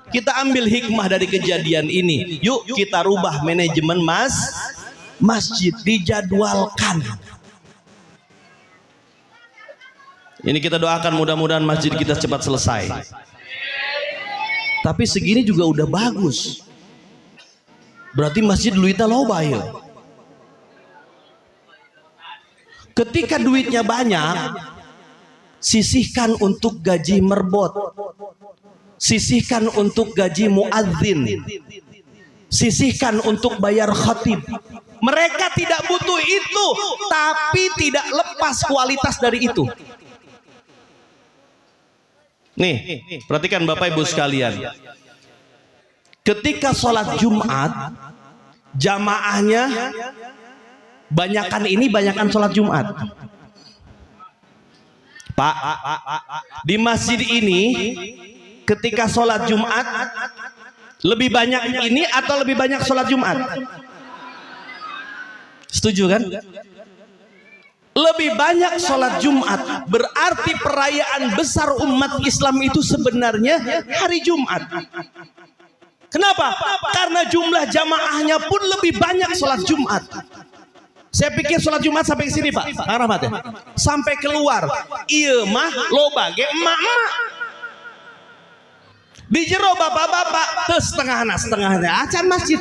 Kita ambil hikmah dari kejadian ini. Yuk kita rubah manajemen masjid, dijadwalkan. Ini kita doakan mudah-mudahan masjid kita cepat selesai. Tapi segini juga udah bagus. Berarti masjid duitnya loba ya. Ketika duitnya banyak, sisihkan untuk gaji merbot, sisihkan untuk gaji muadzin, sisihkan untuk bayar khatib. Mereka tidak butuh itu, tapi tidak lepas kualitas dari itu. Nih, perhatikan Bapak Ibu sekalian. Ketika sholat Jumat, jamaahnya banyakan sholat Jumat. Pak, di masjid ini ketika sholat Jumat lebih banyak ini atau lebih banyak sholat Jumat? Setuju kan? Lebih banyak sholat Jumat. Berarti perayaan besar umat Islam itu sebenarnya hari Jumat. Kenapa? Karena jumlah jamaahnya pun lebih banyak sholat Jumat. Saya pikir sholat Jumat sampai sini Pak Rahmat ya? Sampai keluar. Iya mah loba ge emak-emak. Di jero bapak-bapak setengahnya acan masjid.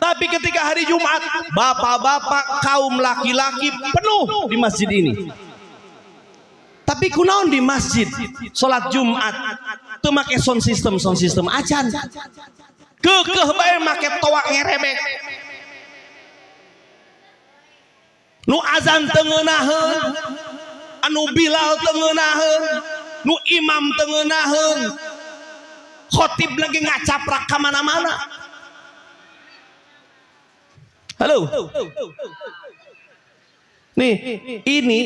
Tapi ketika hari Jumat, bapak-bapak kaum laki-laki penuh di masjid ini. Tapi kunaon di masjid sholat Jumat tuh make sound system acan. Kekeh bae make toa ngerebek. Nu azan tengenaheun, anu Bilal tengenaheun, nu imam tengenaheun, khotib lagi ngacaprak ke mana-mana. Halo. Nih, ini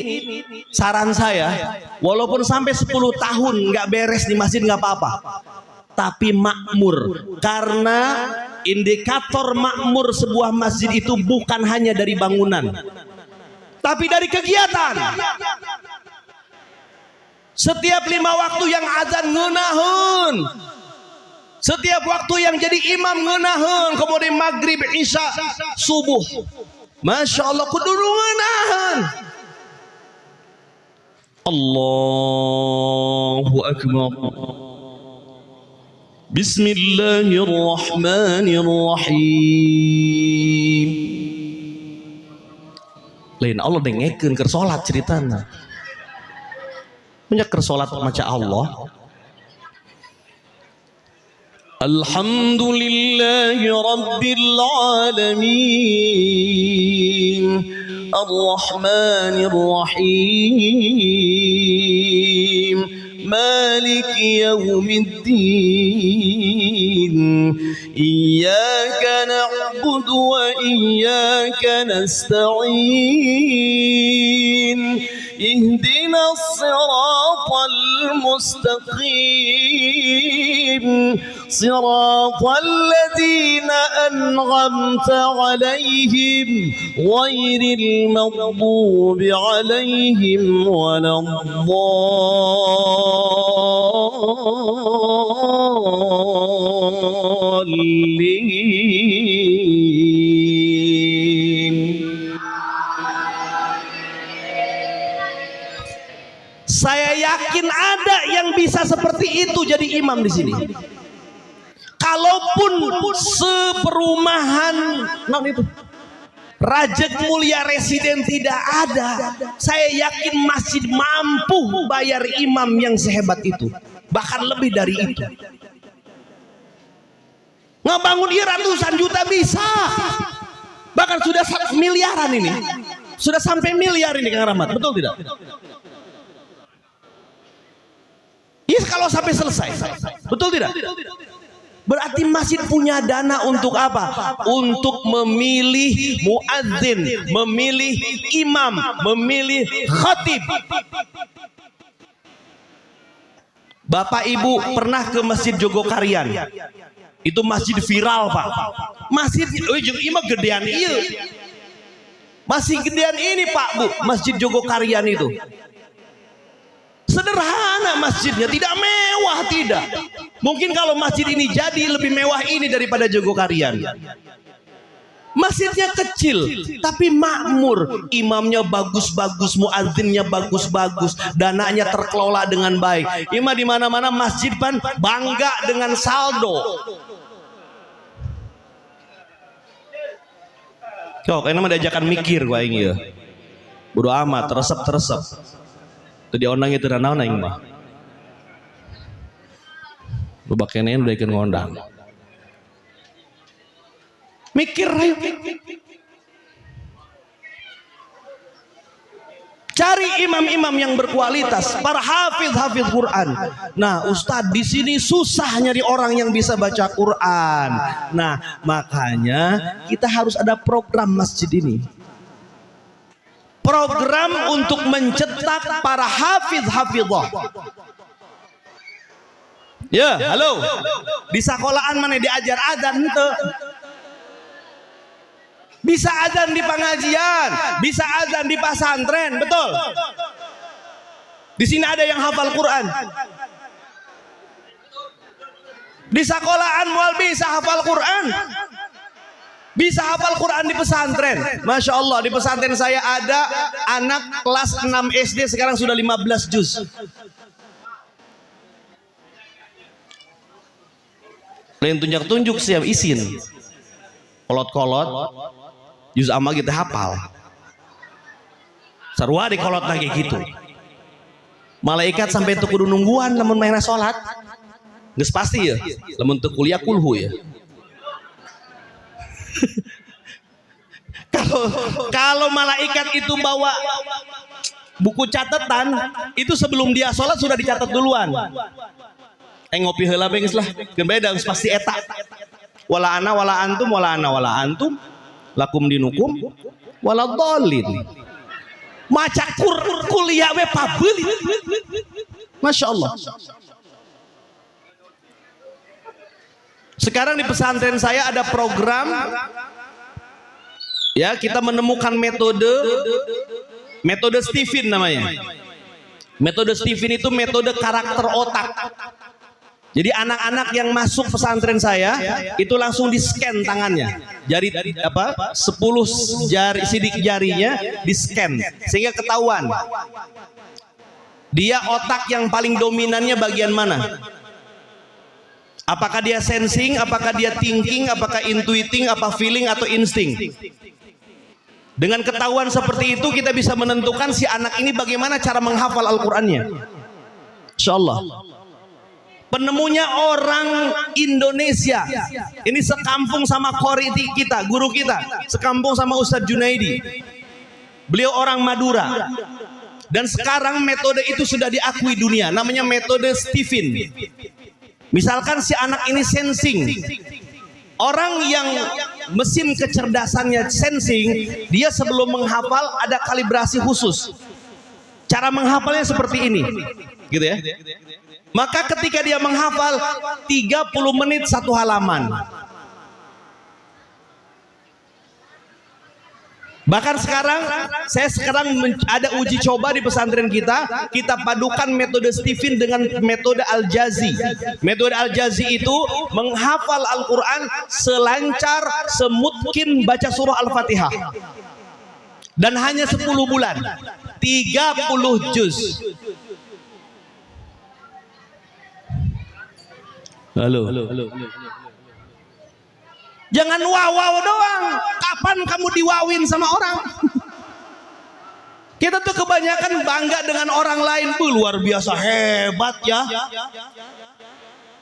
saran saya, walaupun sampai 10 tahun nggak beres di masjid nggak apa-apa, tapi makmur karena indikator makmur sebuah masjid itu bukan hanya dari bangunan, tapi dari kegiatan. Setiap 5 waktu yang azan ngeunahun, setiap waktu yang jadi imam ngeunahun, kemudian maghrib, isya, subuh, masya Allah kudu ngeunahun. Allahu Akbar. Bismillahirrahmanirrahim. Lain Allah dengekeun keur salat ceritana. Nya keur salat maca Allah. Alhamdulillahi rabbil alamin. Ar-Rahmanir Rahim. مالك يوم الدين إياك نعبد وإياك نستعين اهدنا الصراط المستقيم صراط الذين أنعمت عليهم غير المغضوب عليهم ولا الضالين. Saya yakin ada yang bisa seperti itu jadi imam di sini. Kalaupun seperumahan Rajek Mulia Residen tidak ada, saya yakin masjid mampu bayar imam yang sehebat itu, bahkan lebih dari itu. Ngebangun ini ratusan juta bisa, bahkan sudah miliaran ini, sudah sampai miliar ini Kang Rahmat, betul tidak? Yes, kalau sampai selesai, betul tidak? Berarti masjid punya dana untuk apa? Untuk memilih muadzin, memilih imam, memilih khatib. Bapak Ibu pernah ke Masjid Jogokarian? Itu masjid viral, Pak. Masjid imam gedean iya. Masih gedean ini, Pak, Bu, Masjid Jogokarian itu. Sederhana masjidnya, tidak mewah, tidak. Mungkin kalau masjid ini jadi lebih mewah ini daripada Jogokarian. Masjidnya kecil tapi makmur, imamnya bagus-bagus, muadzinnya bagus-bagus, dananya terkelola dengan baik. Imam di mana-mana masjid pan bangga dengan saldo. Kok kayaknya mah diajakan mikir gua ini ya. Bodo amat, teresep. Tadi onang itu dan naon aing mah. Lu bakene udah ikan ngondang. Mikir ayo. Cari imam-imam yang berkualitas, para hafiz Quran. Nah, Ustadz di sini susah nyari orang yang bisa baca Quran. Nah, makanya kita harus ada program masjid ini. Program untuk mencetak para hafizah. Ya, halo. Di sekolahan mana diajar adzan henteu? Bisa adzan di pengajian, bisa adzan di pesantren, betul? Di sini ada yang hafal Quran. Di sekolahan mual bisa hafal Quran. Bisa hafal Quran di pesantren. Masya Allah, di pesantren saya ada anak kelas 6 SD sekarang sudah 15 juz. Lain tunjuk-tunjuk siap isin. Kolot-kolot juz amma kita hafal. Sarua di kolot lagi gitu. Malaikat sampai tuh kudu nungguan namun main salat. Geus pasti ya. Lamun teu kuliah kulhu ya. Kalau malaikat itu bawa buku catatan, itu sebelum dia sholat sudah dicatat duluan. Ngopi heula beus lah, geus beda pasti eta. Wala ana wala antum lakum dinukum wala dhalin. Maca kuliah we pabeul. Masya Allah. Sekarang di pesantren saya ada program, ya, kita menemukan metode Stephen namanya. Metode Stephen itu metode karakter otak. Jadi anak-anak yang masuk pesantren saya itu langsung di-scan tangannya. Jari 10 jari sidik jarinya di-scan sehingga ketahuan dia otak yang paling dominannya bagian mana. Apakah dia sensing, apakah dia thinking, apakah intuiting, apa feeling atau insting. Dengan ketahuan seperti itu kita bisa menentukan si anak ini bagaimana cara menghafal Al-Qur'annya. Insyaallah. Penemunya orang Indonesia. Ini sekampung sama qori kita, guru kita. Sekampung sama Ustadz Junaidi. Beliau orang Madura. Dan sekarang metode itu sudah diakui dunia. Namanya metode Stephen. Misalkan si anak ini sensing. Orang yang mesin kecerdasannya sensing, dia sebelum menghafal ada kalibrasi khusus. Cara menghafalnya seperti ini. Gitu ya. Maka ketika dia menghafal 30 menit satu halaman. Bahkan saya sekarang ada uji coba di pesantren kita. Kita padukan metode Stephen dengan metode Al-Jazi. Metode Al-Jazi itu menghafal Al-Quran selancar, semutkin baca surah Al-Fatihah. Dan hanya 10 bulan. 30 juz. Halo. Jangan wow doang. Kapan kamu diwawin sama orang? Kita tuh kebanyakan bangga dengan orang lain. Luar biasa hebat ya.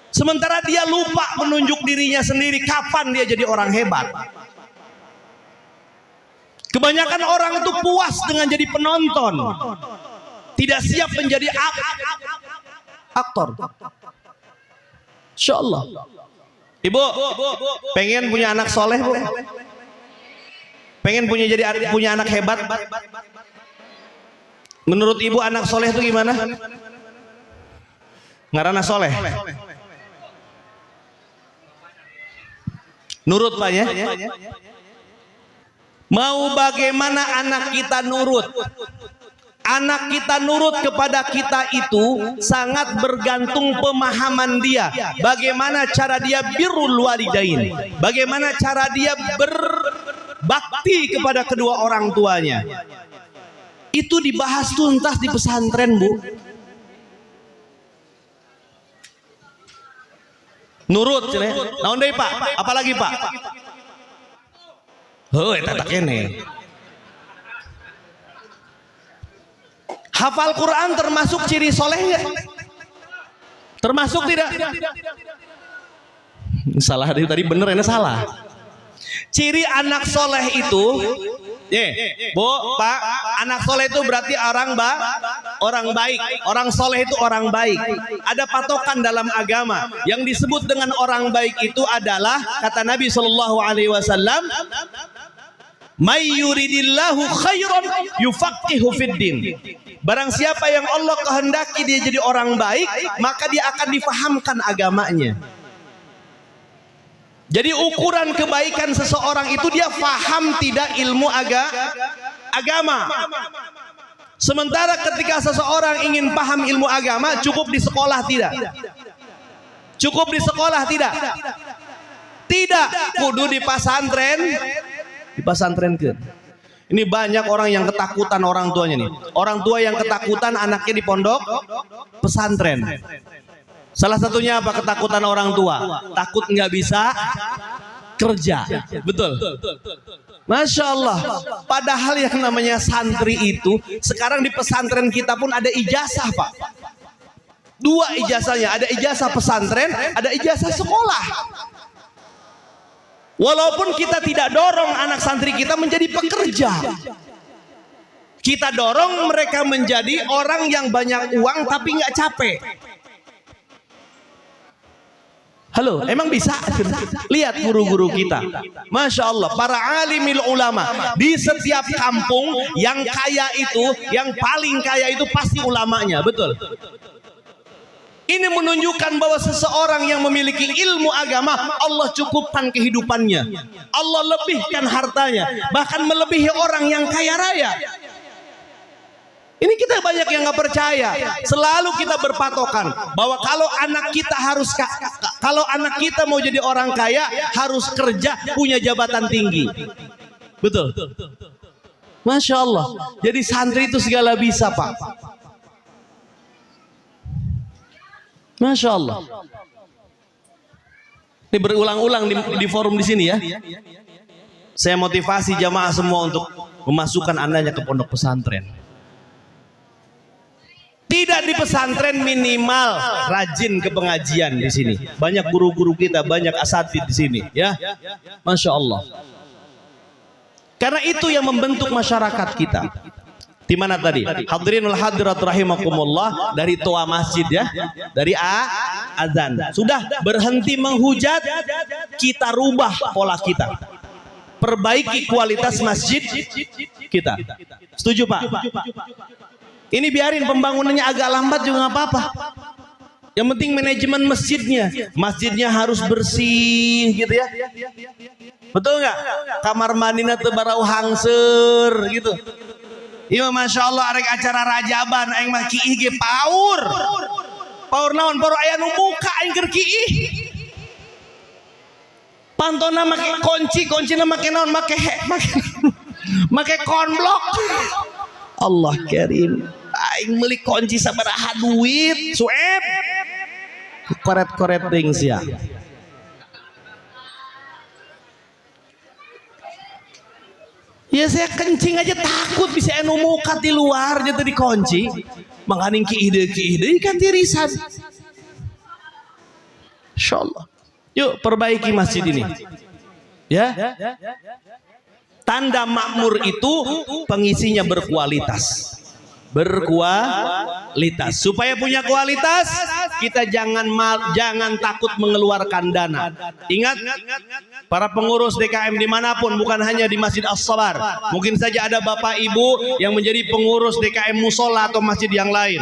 Sementara dia lupa menunjuk dirinya sendiri. Kapan dia jadi orang hebat? Kebanyakan orang itu puas dengan jadi penonton. Tidak siap menjadi aktor. Insyaallah. Ibu, pengen punya anak soleh, Bu? Pengen punya anak hebat? Menurut ibu anak soleh itu gimana? Ngaranna soleh. Nurut Pak ya? Mau bagaimana anak kita nurut? Anak kita nurut kepada kita itu sangat bergantung pemahaman dia. Bagaimana cara dia birrul walidain. Bagaimana cara dia berbakti kepada kedua orang tuanya. Itu dibahas tuntas di pesantren, Bu. Nurut, naon deui Pak? Apalagi Pak? Heuh, eta tak kene. Hafal Quran termasuk ciri soleh nggak? Termasuk tidak? Salah tadi bener, ini salah. Ciri anak soleh itu, Bu, Pak, anak soleh itu berarti orang baik. Orang soleh itu orang baik. Ada patokan dalam agama. Yang disebut dengan orang baik itu adalah kata Nabi SAW, may yuridillahu khairan yufaqihu fiddin. Barang siapa yang Allah kehendaki dia jadi orang baik, maka dia akan difahamkan agamanya. Jadi ukuran kebaikan seseorang itu dia faham tidak ilmu agama. Sementara ketika seseorang ingin paham ilmu agama, cukup di sekolah tidak? Cukup di sekolah tidak? Tidak, kudu di pesantren. Di pesantren ke. Ini banyak orang yang ketakutan orang tuanya nih. Orang tua yang ketakutan anaknya di pondok pesantren. Salah satunya apa ketakutan orang tua? Takut nggak bisa kerja. Betul. Masya Allah. Padahal yang namanya santri itu sekarang di pesantren kita pun ada ijazah, Pak. 2 ijazahnya. Ada ijazah pesantren, ada ijazah sekolah. Walaupun kita tidak dorong anak santri kita menjadi pekerja, kita dorong mereka menjadi orang yang banyak uang tapi nggak capek. Halo, emang bisa? Lihat guru-guru kita, Masya Allah, para alimil ulama di setiap kampung yang kaya itu, yang paling kaya itu pasti ulamanya, betul. Ini menunjukkan bahwa seseorang yang memiliki ilmu agama, Allah cukupkan kehidupannya, Allah lebihkan hartanya, bahkan melebihi orang yang kaya raya. Ini kita banyak yang nggak percaya. Selalu kita berpatokan bahwa kalau anak kita mau jadi orang kaya harus kerja, punya jabatan tinggi. Betul. Masya Allah. Jadi santri itu segala bisa, Pak. Masya Allah. Ini berulang-ulang di forum di sini ya. Saya motivasi jamaah semua untuk memasukkan anaknya ke pondok pesantren. Tidak di pesantren, minimal rajin ke pengajian di sini. Banyak guru-guru kita, banyak asatidz di sini, ya. Masya Allah. Karena itu yang membentuk masyarakat kita. Di mana tadi? Hadirinul hadirat rahimakumullah, dari toa masjid ya, dari azan. Sudah berhenti menghujat, kita rubah pola kita. Perbaiki kualitas masjid kita. Setuju, Pak? Ini biarin pembangunannya agak lambat juga nggak apa-apa. Yang penting manajemen masjidnya harus bersih gitu ya. Betul nggak? Kamar mandinya teu barau hangser gitu. Iya, Masya Allah, arek acara rajaban aing mah kiih ge paur. Paur naon? Paur aya nu buka aing keur kiih. Pantona make kuncina make naon? Make konblok. Allah karim. Aing meuli kunci sabaraha duit, suep. Koret-koret ting sia. Ya saya kencing aja takut bisa anu mukat di luar jadi dikunci. Manghaning ki ide kan tirisan. Insyaallah. Yuk perbaiki masjid ini. Ya. Tanda makmur itu pengisinya berkualitas. Supaya punya kualitas, kita jangan takut mengeluarkan dana. Ingat, para pengurus DKM dimanapun, bukan hanya di Masjid As-Sabar, mungkin saja ada bapak ibu yang menjadi pengurus DKM musola atau masjid yang lain,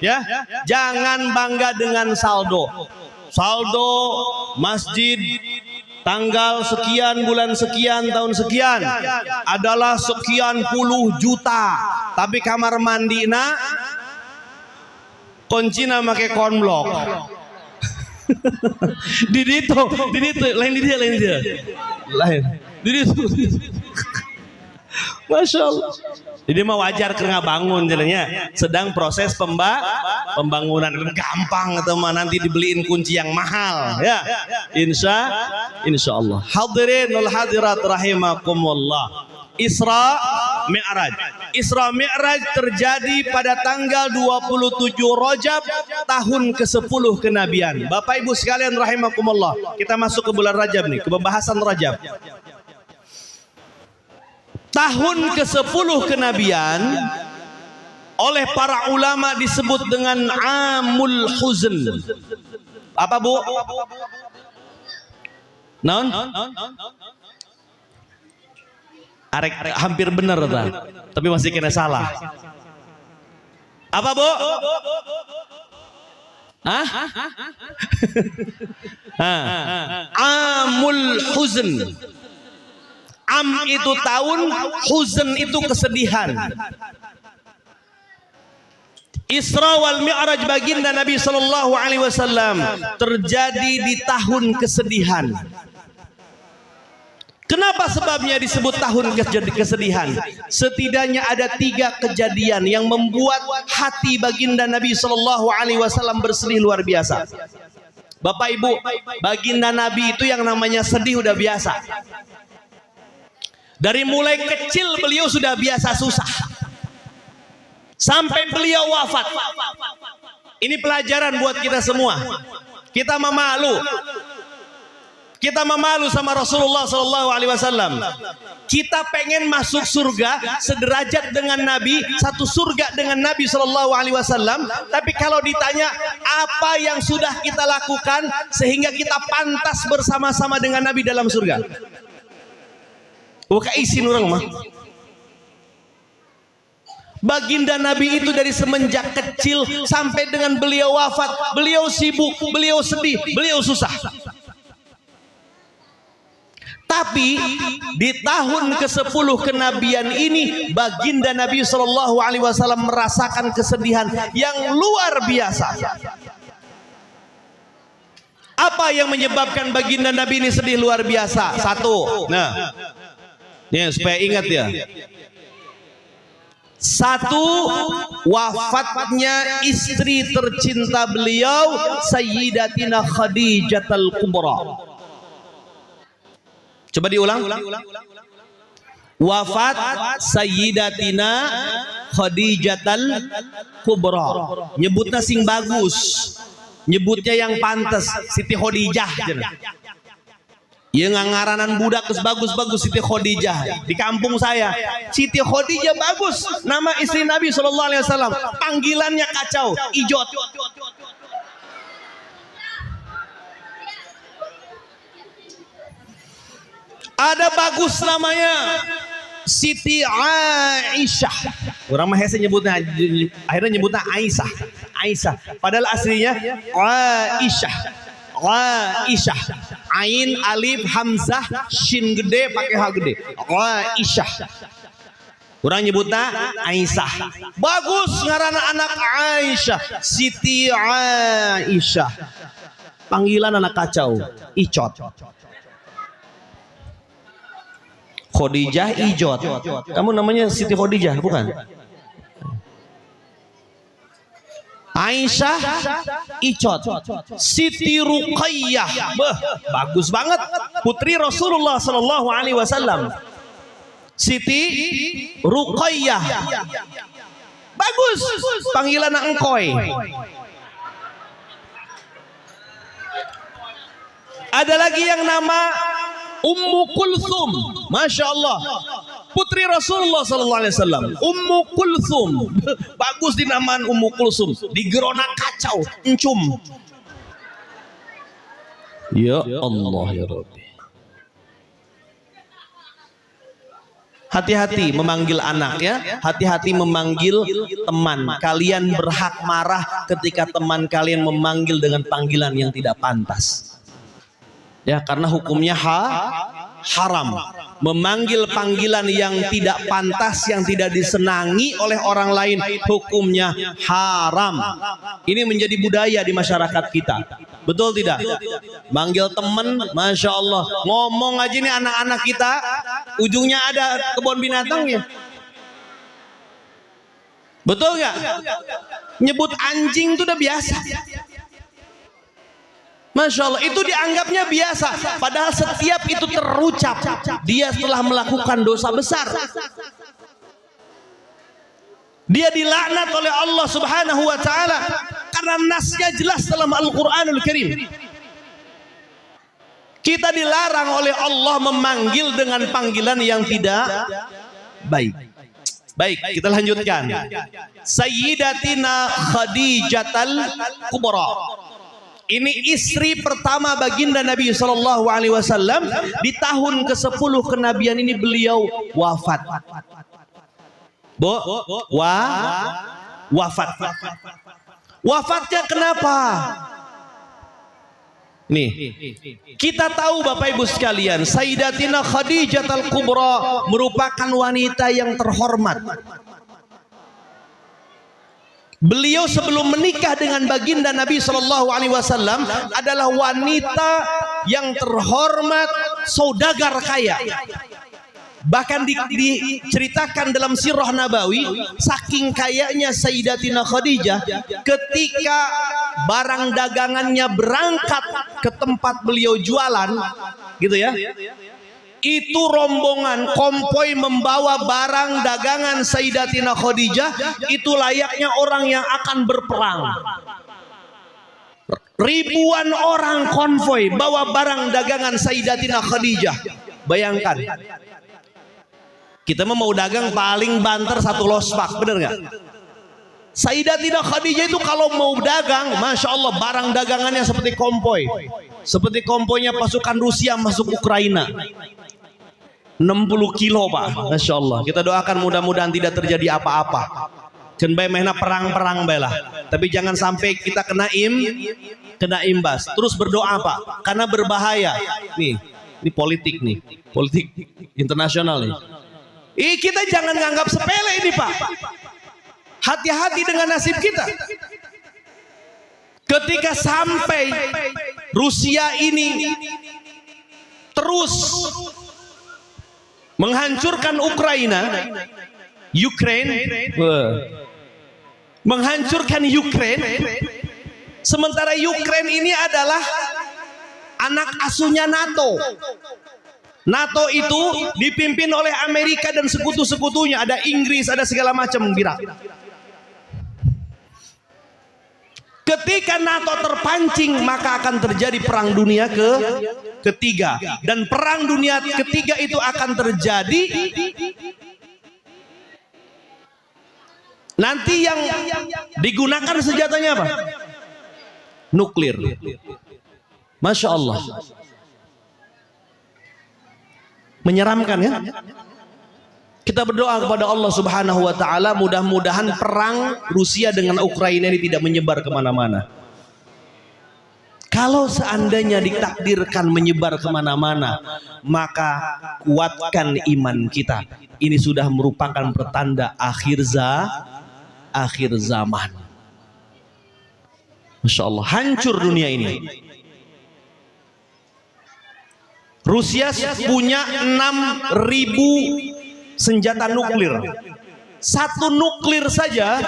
ya, jangan bangga dengan saldo masjid tanggal sekian, bulan sekian, tahun sekian adalah sekian puluh juta, tapi kamar mandina kuncina make konblok. Di ditu lain Masya Allah. Jadi mah wajar ke bangun jalannya. Sedang proses pembangunan, gampang atau nanti dibeliin kunci yang mahal ya. Insya Allah. Hadirin wal hadirat rahimakumullah. Isra Mi'raj terjadi pada tanggal 27 Rajab tahun ke-10 kenabian. Bapak Ibu sekalian rahimakumullah, kita masuk ke bulan Rajab nih, ke pembahasan Rajab. Tahun ke-10 kenabian oleh para ulama disebut dengan Amul Huzn. Apa, Bu? Naon? Arek hampir benar tapi masih kena salah. Apa, Bu? Hah? Amul Huzn. Am itu tahun, huzn itu kesedihan. Isra wal Mi'raj baginda Nabi sallallahu alaihi wasallam terjadi di tahun kesedihan. Kenapa sebabnya disebut tahun kesedihan? Setidaknya ada 3 kejadian yang membuat hati baginda Nabi sallallahu alaihi wasallam bersedih luar biasa. Bapak Ibu, baginda Nabi itu yang namanya sedih udah biasa. Dari mulai kecil beliau sudah biasa susah sampai beliau wafat. Ini pelajaran buat kita semua. Kita memalu sama Rasulullah SAW. Kita pengen masuk surga sederajat dengan Nabi, satu surga dengan Nabi SAW. Tapi kalau ditanya apa yang sudah kita lakukan sehingga kita pantas bersama-sama dengan Nabi dalam surga, buka isin orang mah. Baginda Nabi itu dari semenjak kecil sampai dengan beliau wafat, beliau sibuk, beliau sedih, beliau susah. Tapi di tahun ke-10 kenabian ini baginda Nabi SAW merasakan kesedihan yang luar biasa. Apa yang menyebabkan baginda Nabi ini sedih luar biasa? Satu, nah, ya supaya ingat ya. Satu, wafatnya istri tercinta beliau Sayyidatina Khadijatul Kubra. Coba diulang. Wafat Sayyidatina Khadijatul Kubra. Nyebutnya sing bagus, nyebutnya yang pantas, Siti Khadijah. Ya ngangaranan budak bagus-bagus Siti Khadijah. Di kampung saya Siti Khadijah bagus, nama istri Nabi SAW. Panggilannya kacau, Ijot. Ada bagus namanya Siti Aisyah. Orang Mahesa nyebutnya, akhirnya nyebutnya Aisyah. Aisyah. Padahal aslinya Aisyah. Aisyah. Ain, alif, hamzah, shin gede pakai h gede. Aisyah. Orang nyebutnya Aisyah. Bagus ngaranna anak Aisyah. Siti Aisyah. Panggilan anak kacau, Icot. Khadijah Ijot. Kamu namanya Siti Khadijah bukan? Aisyah Icot. Siti Ruqayyah. Bagus banget. Putri Rasulullah SAW. Siti Ruqayyah. Bagus. Panggilan engkoy. Ada lagi yang nama Ummu Kulthum, Masya Allah, putri Rasulullah SAW. Ummu Kulthum, bagus dinamaan Ummu Kulthum. Di gerona kacau, encum. Ya Allah ya Rabbi. Hati-hati memanggil anak ya, hati-hati memanggil teman. Kalian berhak marah ketika teman kalian memanggil dengan panggilan yang tidak pantas. Ya, karena hukumnya haram. Memanggil panggilan yang tidak pantas, yang tidak disenangi oleh orang lain, hukumnya haram. Ini menjadi budaya di masyarakat kita. Betul tidak? Manggil temen, Masya Allah. Ngomong aja nih anak-anak kita, ujungnya ada kebun binatangnya. Betul nggak? Nyebut anjing itu udah biasa. Masya Allah, itu dianggapnya biasa. Padahal setiap itu terucap, dia telah melakukan dosa besar. Dia dilaknat oleh Allah Subhanahu wa Ta'ala karena nasnya jelas dalam Al-Quranul Karim. Kita dilarang oleh Allah memanggil dengan panggilan yang tidak baik. Baik, kita lanjutkan. Sayyidatina Khadijatul Kubra. Ini istri pertama baginda Nabi SAW. Di tahun ke-10 kenabian ini beliau wafat. Wafat. Wafatnya kenapa? Nih, kita tahu Bapak Ibu sekalian, Sayyidatina Khadijatul Kubra merupakan wanita yang terhormat. Beliau sebelum menikah dengan baginda Nabi SAW adalah wanita yang terhormat, saudagar kaya. Bahkan diceritakan dalam sirah Nabawi, saking kayanya Sayyidatina Khadijah, ketika barang dagangannya berangkat ke tempat beliau jualan, gitu ya, itu rombongan konvoi membawa barang dagangan Sayyidatina Khadijah, itu layaknya orang yang akan berperang. Ribuan orang konvoi bawa barang dagangan Sayyidatina Khadijah. Bayangkan, kita mau dagang paling banter satu lospak, bener nggak? Sayyidatina Khadijah itu kalau mau dagang, Masya Allah, barang dagangannya seperti konvoi, seperti konvoinya pasukan Rusia masuk Ukraina. 60 kilo Pak, Masya Allah. Kita doakan mudah-mudahan tidak terjadi apa-apa. Kan bae mehna perang-perang bae lah. Tapi jangan sampai kita kena imbas. Terus berdoa Pak, karena berbahaya. Nih, ini politik nih, politik internasional nih. Kita jangan nganggap sepele ini Pak. Hati-hati dengan nasib kita. Ketika sampai Rusia ini terus menghancurkan menghancurkan Ukraine, sementara Ukraine ini adalah anak asuhnya NATO. NATO itu dipimpin oleh Amerika dan sekutu-sekutunya, ada Inggris, ada segala macam gerak. Ketika NATO terpancing, maka akan terjadi perang dunia ketiga, dan perang dunia ketiga itu akan terjadi nanti. Yang digunakan senjatanya apa? Nuklir. Masya Allah, menyeramkan ya. Kita berdoa kepada Allah Subhanahu wa Ta'ala, mudah-mudahan perang Rusia dengan Ukraina ini tidak menyebar kemana-mana. Kalau seandainya ditakdirkan menyebar kemana-mana, maka kuatkan iman kita. Ini sudah merupakan pertanda akhir zaman. Masya Allah, hancur dunia ini. Rusia punya 6.000 senjata nuklir. Satu nuklir saja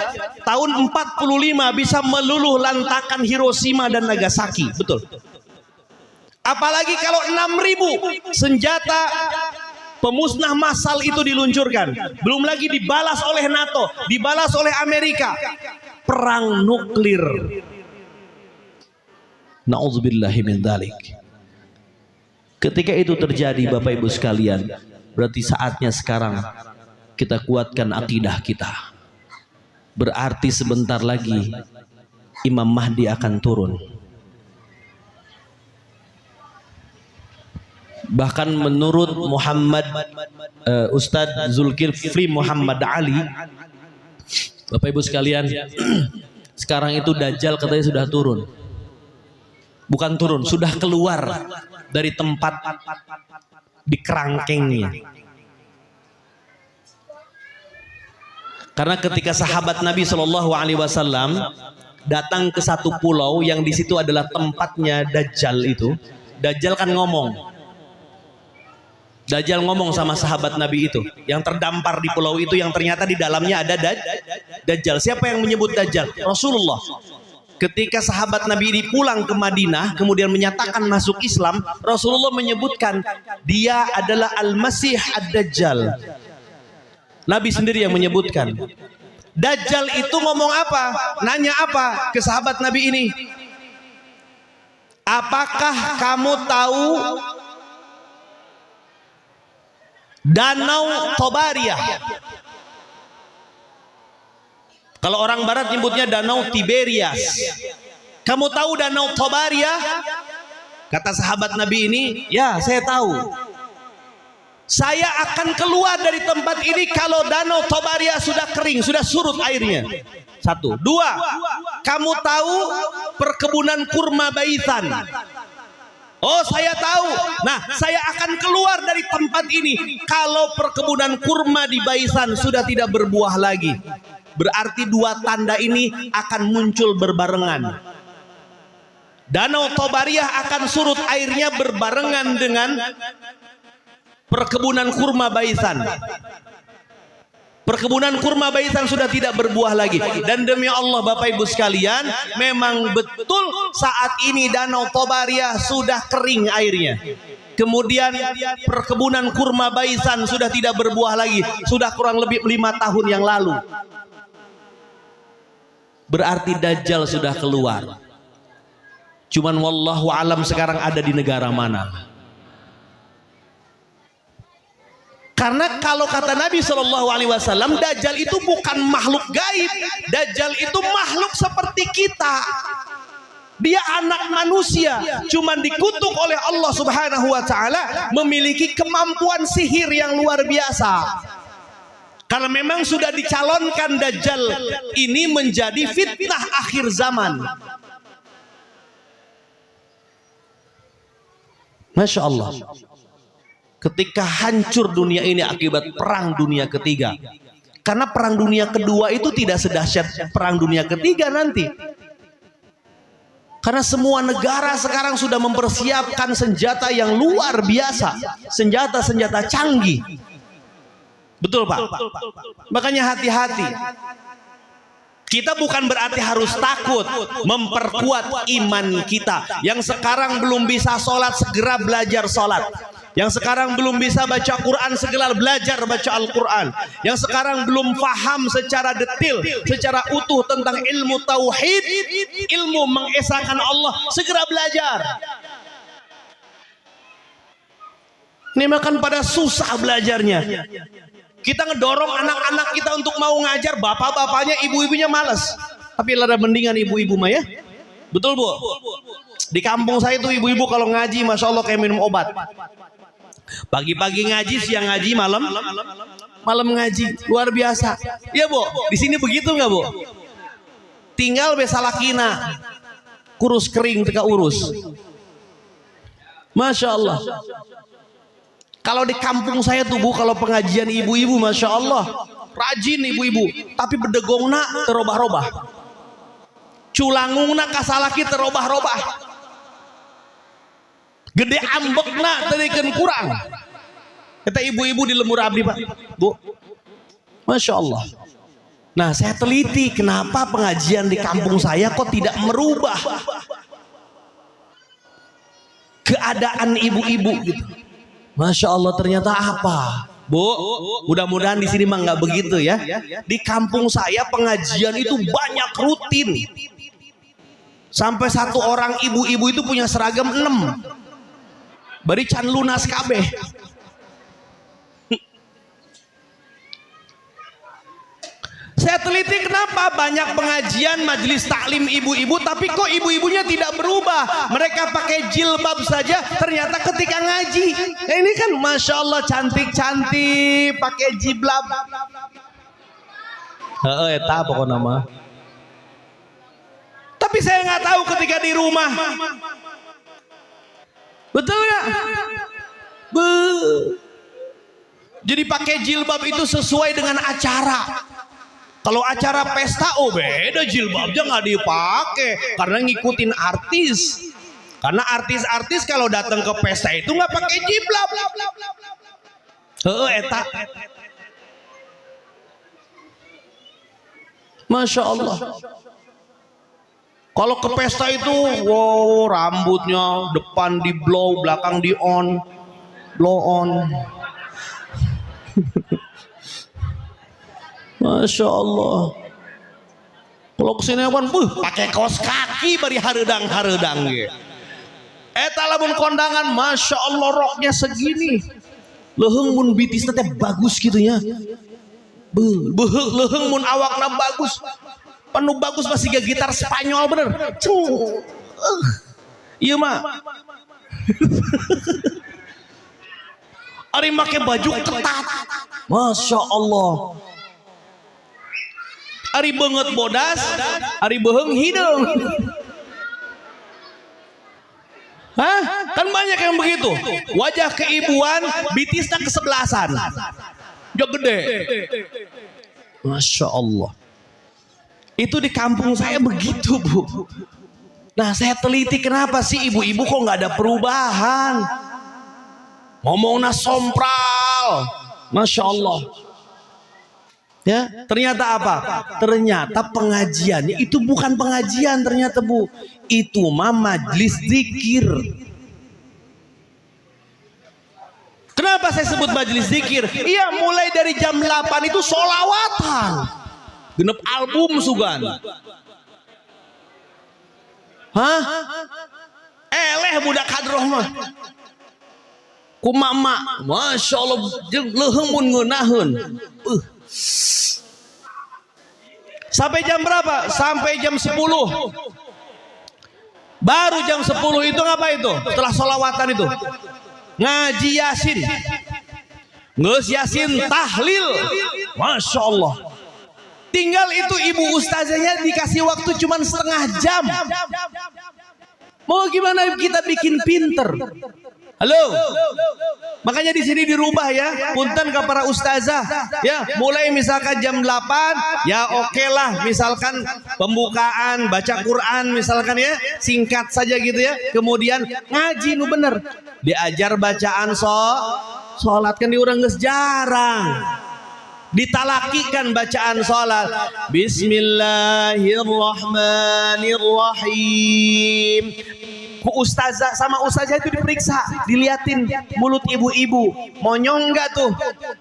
tahun 45 bisa meluluh lantakan Hiroshima dan Nagasaki. Betul. Apalagi kalau 6.000 senjata pemusnah massal itu diluncurkan. Belum lagi dibalas oleh NATO, dibalas oleh Amerika. Perang nuklir. Na'udzubillahi min dzalik. Ketika itu terjadi Bapak Ibu sekalian, berarti saatnya sekarang kita kuatkan akidah kita. Berarti sebentar lagi Imam Mahdi akan turun. Bahkan menurut Ustadz Zulkifli Muhammad Ali, Bapak Ibu sekalian, sekarang itu Dajjal katanya sudah turun. Bukan turun, sudah keluar dari tempat di kerangkengnya. Karena ketika sahabat Nabi Shallallahu Alaihi Wasallam datang ke satu pulau yang di situ adalah tempatnya Dajjal itu, Dajjal kan ngomong. Dajjal ngomong sama sahabat Nabi itu yang terdampar di pulau itu, yang ternyata di dalamnya ada Dajjal. Siapa yang menyebut Dajjal? Rasulullah. Ketika sahabat Nabi ini pulang ke Madinah kemudian menyatakan masuk Islam, Rasulullah menyebutkan dia adalah Al-Masih Ad-Dajjal. Nabi sendiri yang menyebutkan. Dajjal itu ngomong apa? Nanya apa ke sahabat Nabi ini? Apakah kamu tahu Danau Tobariyah? Kalau orang barat nyebutnya Danau Tiberias. Kamu tahu Danau Tobariyah? Kata sahabat Nabi ini, ya saya tahu. Saya akan keluar dari tempat ini kalau Danau Tobariyah sudah kering, sudah surut airnya. Satu. Dua, kamu tahu perkebunan kurma Baitan? Oh saya tahu. Nah saya akan keluar dari tempat ini kalau perkebunan kurma di Baitan sudah tidak berbuah lagi. Berarti dua tanda ini akan muncul berbarengan. Danau Tobariyah akan surut airnya berbarengan dengan perkebunan kurma Baitan. Perkebunan kurma Baitan sudah tidak berbuah lagi. Dan demi Allah Bapak Ibu sekalian, memang betul saat ini Danau Tobariyah sudah kering airnya. Kemudian perkebunan kurma Baitan sudah tidak berbuah lagi. Sudah kurang lebih 5 tahun yang lalu. Berarti Dajjal sudah keluar. Cuman wallahu alam sekarang ada di negara mana? Karena kalau kata Nabi SAW, Dajjal itu bukan makhluk gaib. Dajjal itu makhluk seperti kita. Dia anak manusia, cuman dikutuk oleh Allah Subhanahu wa taala memiliki kemampuan sihir yang luar biasa. Karena memang sudah dicalonkan Dajjal ini menjadi fitnah akhir zaman. Masya Allah. Ketika hancur dunia ini akibat perang dunia ketiga. Karena perang dunia kedua itu tidak sedahsyat perang dunia ketiga nanti. Karena semua negara sekarang sudah mempersiapkan senjata yang luar biasa. Senjata-senjata canggih. Betul Pak? Makanya hati-hati. Kita bukan berarti harus takut, memperkuat iman kita. Yang sekarang belum bisa sholat, segera belajar sholat. Yang sekarang belum bisa baca Quran, segera belajar baca Al-Quran. Yang sekarang belum paham secara detail, secara utuh tentang ilmu tauhid, ilmu mengesahkan Allah, segera belajar. Ini makan pada susah belajarnya. Kita ngedorong anak-anak kita untuk mau ngajar, bapak-bapaknya, ibu-ibunya malas. Tapi lada mendingan ibu-ibu mah ya. Betul Bu? Di kampung saya tuh ibu-ibu kalau ngaji, Masya Allah kayak minum obat. Pagi-pagi ngaji, siang ngaji, malam ngaji. Luar biasa. Iya Bu, di sini begitu nggak Bu? Tinggal besalakina, kurus kering, teka urus. Masya Allah. Kalau di kampung saya tuh Bu, kalau pengajian ibu-ibu, Masya Allah, rajin ibu-ibu. Tapi bedegongna terobah-robah. Culangungna kasalaki terobah-robah. Gede ambekna tadikan kurang. Kata ibu-ibu di lembur abdi Pak, Bu. Masya Allah. Nah saya teliti kenapa pengajian di kampung saya kok tidak merubah keadaan ibu-ibu gitu. Masya Allah, ternyata apa? Bu, mudah-mudahan di sini mah nggak begitu ya. Di kampung saya pengajian itu banyak rutin. Sampai satu orang ibu-ibu itu punya seragam 6. Bari can lunas kabeh. Saya teliti kenapa banyak pengajian majelis taklim ibu-ibu tapi kok ibu-ibunya tidak berubah. Mereka pakai jilbab saja, ternyata ketika ngaji ini kan Masya Allah cantik-cantik pakai jilbab. Eta pokoknya nama. Tapi saya nggak tahu ketika di rumah. Betul nggak? Jadi pakai jilbab itu sesuai dengan acara. Kalau acara pesta, oh beda jilbabnya nggak dipakai karena ngikutin artis. Karena artis-artis kalau datang ke pesta itu nggak pakai jilbab. Eta. Masya Allah. Kalau ke pesta itu, wow rambutnya depan di blow, belakang di on, blow on. Masya Allah. Kalau kesini kan, pakai kaos kaki bari haredang gitu. Eta lamun kondangan, Masya Allah roknya segini. Leheng mun bitisna teh bagus gitu ya. Leheng mun awakna bagus. Penuh bagus masih gak gitar Spanyol bener. Iya mah. Ari make baju ketat. Masya Allah. Ari banget bodas, ari beheng hidung. Hah? Kan banyak yang begitu. Wajah keibuan, bitisnya kesebelasan. Jog gede. Masya Allah. Itu di kampung saya begitu Bu. Nah saya teliti kenapa sih ibu-ibu kok nggak ada perubahan. Ngomongnya sompral. Masya Allah. Ya, ternyata apa? Ternyata pengajiannya itu bukan pengajian ternyata Bu. Itu mah majlis zikir. Kenapa saya sebut majlis zikir? Iya, mulai dari jam 8 itu sholawatan. Genep album sugan. Hah? Eleh budak hadroh mah. Kumama, Masya Allah, leheng mun ngeunaheun. Sampai jam berapa? Sampai jam 10. Baru jam 10 itu ngapa itu? Setelah sholawatan itu ngaji Yasin. Ngus Yasin tahlil. Masya Allah. Tinggal itu ibu ustazahnya dikasih waktu cuma setengah jam. Mau gimana kita bikin pinter? Halo. Makanya di sini dirubah ya. Punten ke para ustazah ya, mulai misalkan jam 8 ya oke lah, misalkan pembukaan baca Quran misalkan ya, singkat saja gitu ya. Kemudian ngaji nu bener. Diajar bacaan sholat kan diurang geus jarang. Ditalakikan bacaan sholat. Bismillahirrahmanirrahim. Ustazah sama ustazah itu diperiksa, diliatin mulut ibu-ibu monyong enggak tuh.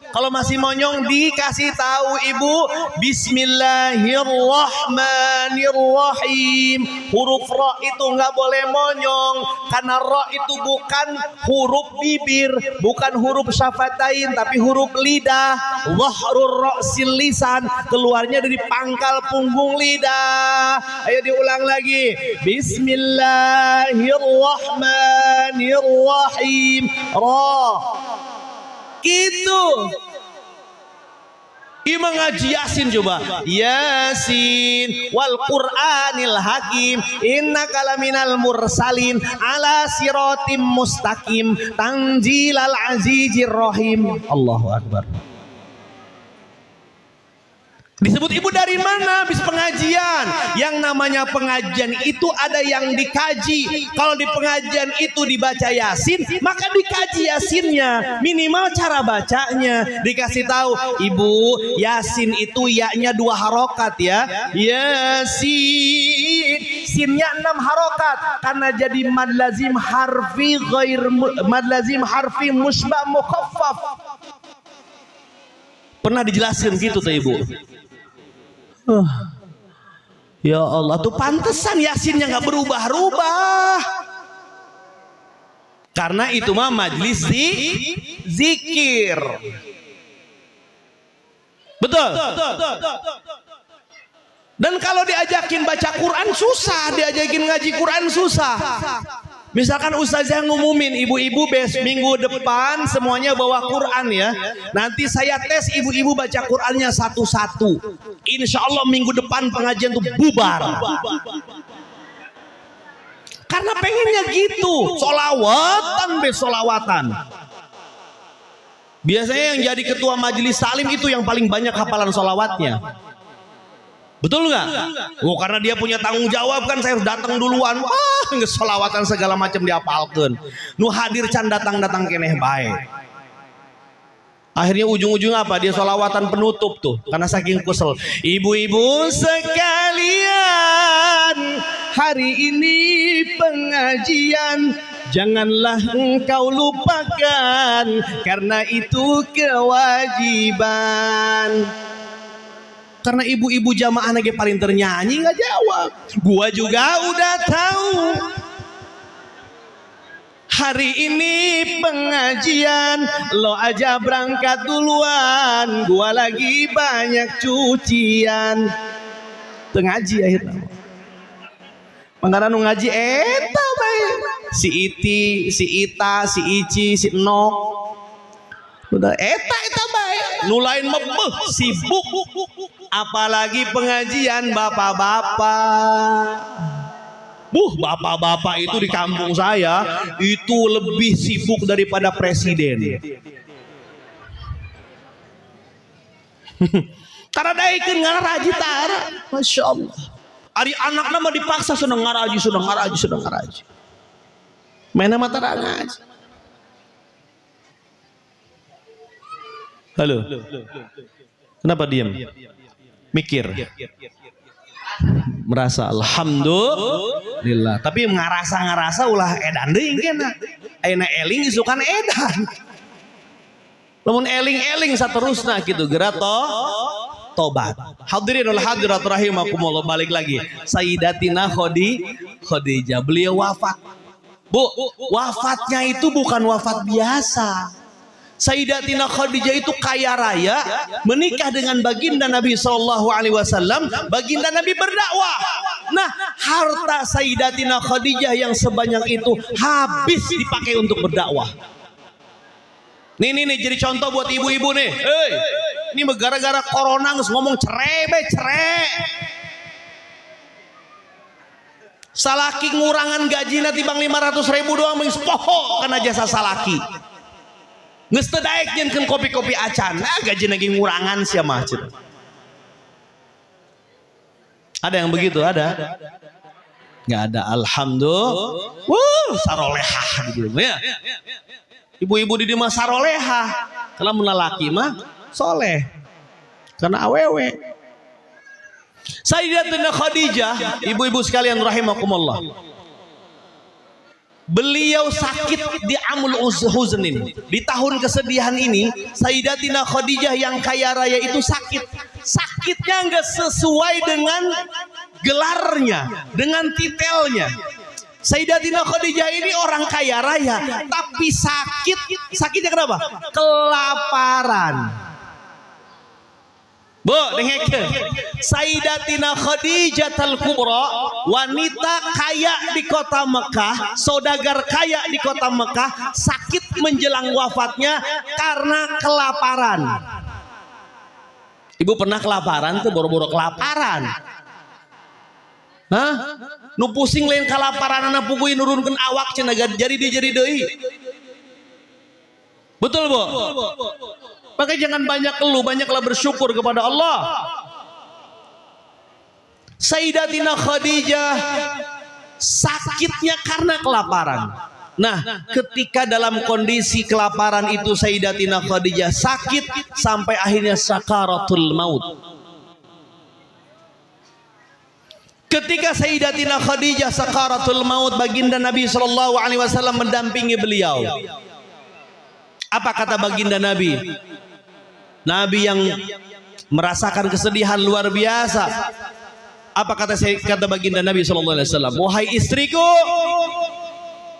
Kalau masih monyong dikasih tahu ibu Bismillahirrahmanirrahim. Huruf ro itu enggak boleh monyong karena ro itu bukan huruf bibir, bukan huruf syafatain, tapi huruf lidah. Dhahrur ra'sil lisan, keluarnya dari pangkal punggung lidah. Ayo diulang lagi. Bismillahirrahmanirrahim. Gitu. Imam ngaji Yasin coba. Yasin wal Qur'anil Hakim innaka laminal mursalin ala siratim mustaqim tanzilal azizir rahim. Allahu akbar. Disebut ibu dari mana? Habis pengajian. Yang namanya pengajian itu ada yang dikaji. Kalau di pengajian itu dibaca Yasin, maka dikaji Yasinnya. Minimal cara bacanya. Dikasih tahu, ibu Yasin itu ya-nya 2 harokat ya. Yasin, sinnya 6 harokat. Karena jadi mad lazim harfi musbah mukhaffaf. Pernah dijelaskan gitu tuh ibu. Ya Allah, tuh pantesan Yasinnya nggak berubah-ubah. Karena itu mah majlis zikir. Betul. Dan kalau diajakin baca Quran susah, diajakin ngaji Quran susah. Misalkan ustazah ngumumin ibu-ibu minggu depan semuanya bawa Quran ya. Nanti saya tes ibu-ibu baca Qurannya satu-satu. Insya Allah minggu depan pengajian tuh bubar. Karena pengennya gitu, solawatan. Biasanya yang jadi ketua majelis salim itu yang paling banyak hafalan solawatnya. Betul nggak? Oh, karena dia punya tanggung jawab kan, saya harus datang duluan. Wah, ngesolawatan segala macam diapalkan. Nu hadir can datang keneh bae. Akhirnya ujung-ujung apa? Dia solawatan penutup tuh, karena saking kesel. Ibu-ibu sekalian, hari ini pengajian janganlah engkau lupakan, karena itu kewajiban. Karena ibu-ibu jamaah lagi paling ternyanyi nggak jawab. Gua juga udah tahu. Hari ini pengajian, lo aja berangkat duluan. Gua lagi banyak cucian. Tengaji akhirnya. Mangkana nu ngaji eta bae. Si Iti, si Ita, si Ici, si Nok. Udah eta bae. Nu lain mebeh sibuk. Apalagi pengajian bapak-bapak. Bapak-bapak itu di kampung saya itu lebih sibuk daripada presiden. Tara daikeun ngaraji tara. Masya Allah. Ari anak nama dipaksa sudah ngaraji. Mainnya mata ngaji. Halo. Kenapa diam? Mikir. Merasa alhamdulillah. Tapi ngarasa ulah edan deui kena. Ayeuna eling isukan edan. Lamun eling saterusna kitu geura tobat. Hadirin wal hadirat rahimakumullah, balik lagi. Sayyidatina Khadijah, beliau wafat. Bu, wafatnya itu bukan wafat biasa. Sayyidatina Khadijah itu kaya raya, menikah dengan baginda Nabi SAW. Baginda Nabi berdakwah. Nah, harta Sayyidatina Khadijah yang sebanyak itu habis dipakai untuk berdakwah. Nih jadi contoh buat ibu-ibu nih. Ini gara-gara corona ngomong cerai. Salaki ngurangan gaji nanti bang 500.000 doang poho karena jasa salaki. Geus teu daek nyeunkeun kopi-kopi acan. Gaji lagi ngurangan sia mah. Ada yang begitu? Ada? Nggak ada. Alhamdulillah. Sarolehah gitu ya. Ibu-ibu di dieu mah sarolehah. Kalau menalaki mah soleh. Karena awewe. Sayyidatina Khadijah, ibu-ibu sekalian rahimakumullah. Beliau sakit di amul huznin. Di tahun kesedihan ini, Sayyidatina Khadijah yang kaya raya itu sakit. Sakitnya enggak sesuai dengan gelarnya, dengan titelnya. Sayyidatina Khadijah ini orang kaya raya, tapi sakitnya kenapa? Kelaparan. Bu, dengekeun. Sayyidatina Khadijah al-Kubra, wanita kaya di kota Mekah, saudagar kaya di kota Mekah, sakit menjelang wafatnya karena kelaparan. Ibu pernah kelaparan tuh, boro-boro kelaparan. Hah? Nu pusing lain kelaparan anak pukui nurunkeun awak cenah jadi deui. Betul, Bu? Maka jangan banyak keluh, banyaklah bersyukur kepada Allah. Sayyidatina Khadijah sakitnya karena kelaparan. Nah, ketika dalam kondisi kelaparan itu Sayyidatina Khadijah sakit sampai akhirnya sakaratul maut. Ketika Sayyidatina Khadijah sakaratul maut, baginda Nabi SAW mendampingi beliau. Apa kata baginda Nabi? Nabi yang merasakan kesedihan luar biasa. Apa kata baginda Nabi SAW? Wahai istriku,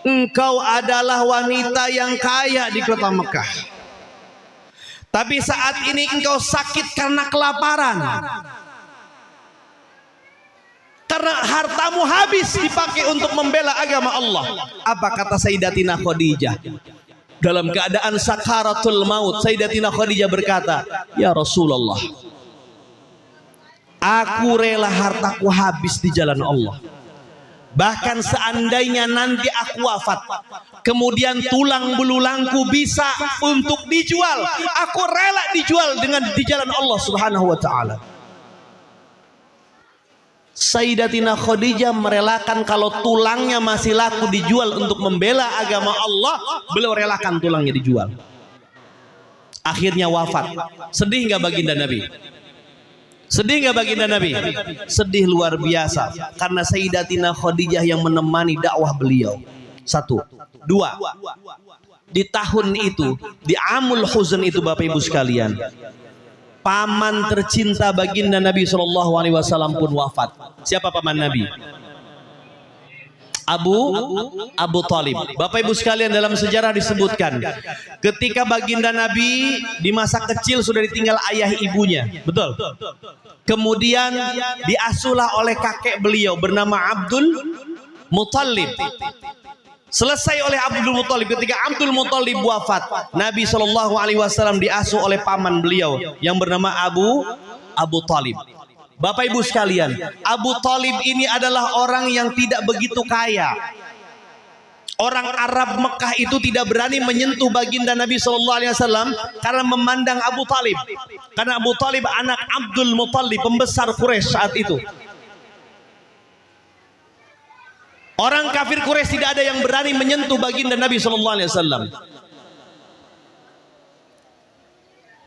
engkau adalah wanita yang kaya di kota Mekah. Tapi saat ini engkau sakit karena kelaparan. Karena hartamu habis dipakai untuk membela agama Allah. Apa kata Sayyidatina Khadijah? Dalam keadaan sakaratul maut, Sayyidatina Khadijah berkata, ya Rasulullah, aku rela hartaku habis di jalan Allah. Bahkan seandainya nanti aku wafat, kemudian tulang belulangku bisa untuk dijual, aku rela dijual di jalan Allah Subhanahu wa Ta'ala. Sayyidatina Khadijah merelakan kalau tulangnya masih laku dijual untuk membela agama Allah, beliau relakan tulangnya dijual. Akhirnya wafat. Sedih nggak baginda Nabi? Sedih nggak baginda Nabi? Sedih luar biasa karena Sayyidatina Khadijah yang menemani dakwah beliau. Satu, dua. Di tahun itu, di amul huzn itu Bapak Ibu sekalian, paman tercinta baginda Nabi SAW pun wafat. Siapa paman Nabi? Abu Talib. Bapak Ibu sekalian, dalam sejarah disebutkan ketika baginda Nabi di masa kecil sudah ditinggal ayah ibunya. Betul? Kemudian diasuhlah oleh kakek beliau bernama Abdul Muttalib. Selesai oleh Abdul Muttalib, ketika Abdul Muttalib wafat, Nabi SAW diasuh oleh paman beliau yang bernama Abu Talib. Bapak Ibu sekalian, Abu Talib ini adalah orang yang tidak begitu kaya. Orang Arab Mekah itu tidak berani menyentuh baginda Nabi SAW karena memandang Abu Talib. Karena Abu Talib anak Abdul Muttalib, pembesar Quraisy saat itu. Orang kafir Quraisy tidak ada yang berani menyentuh baginda Nabi SAW.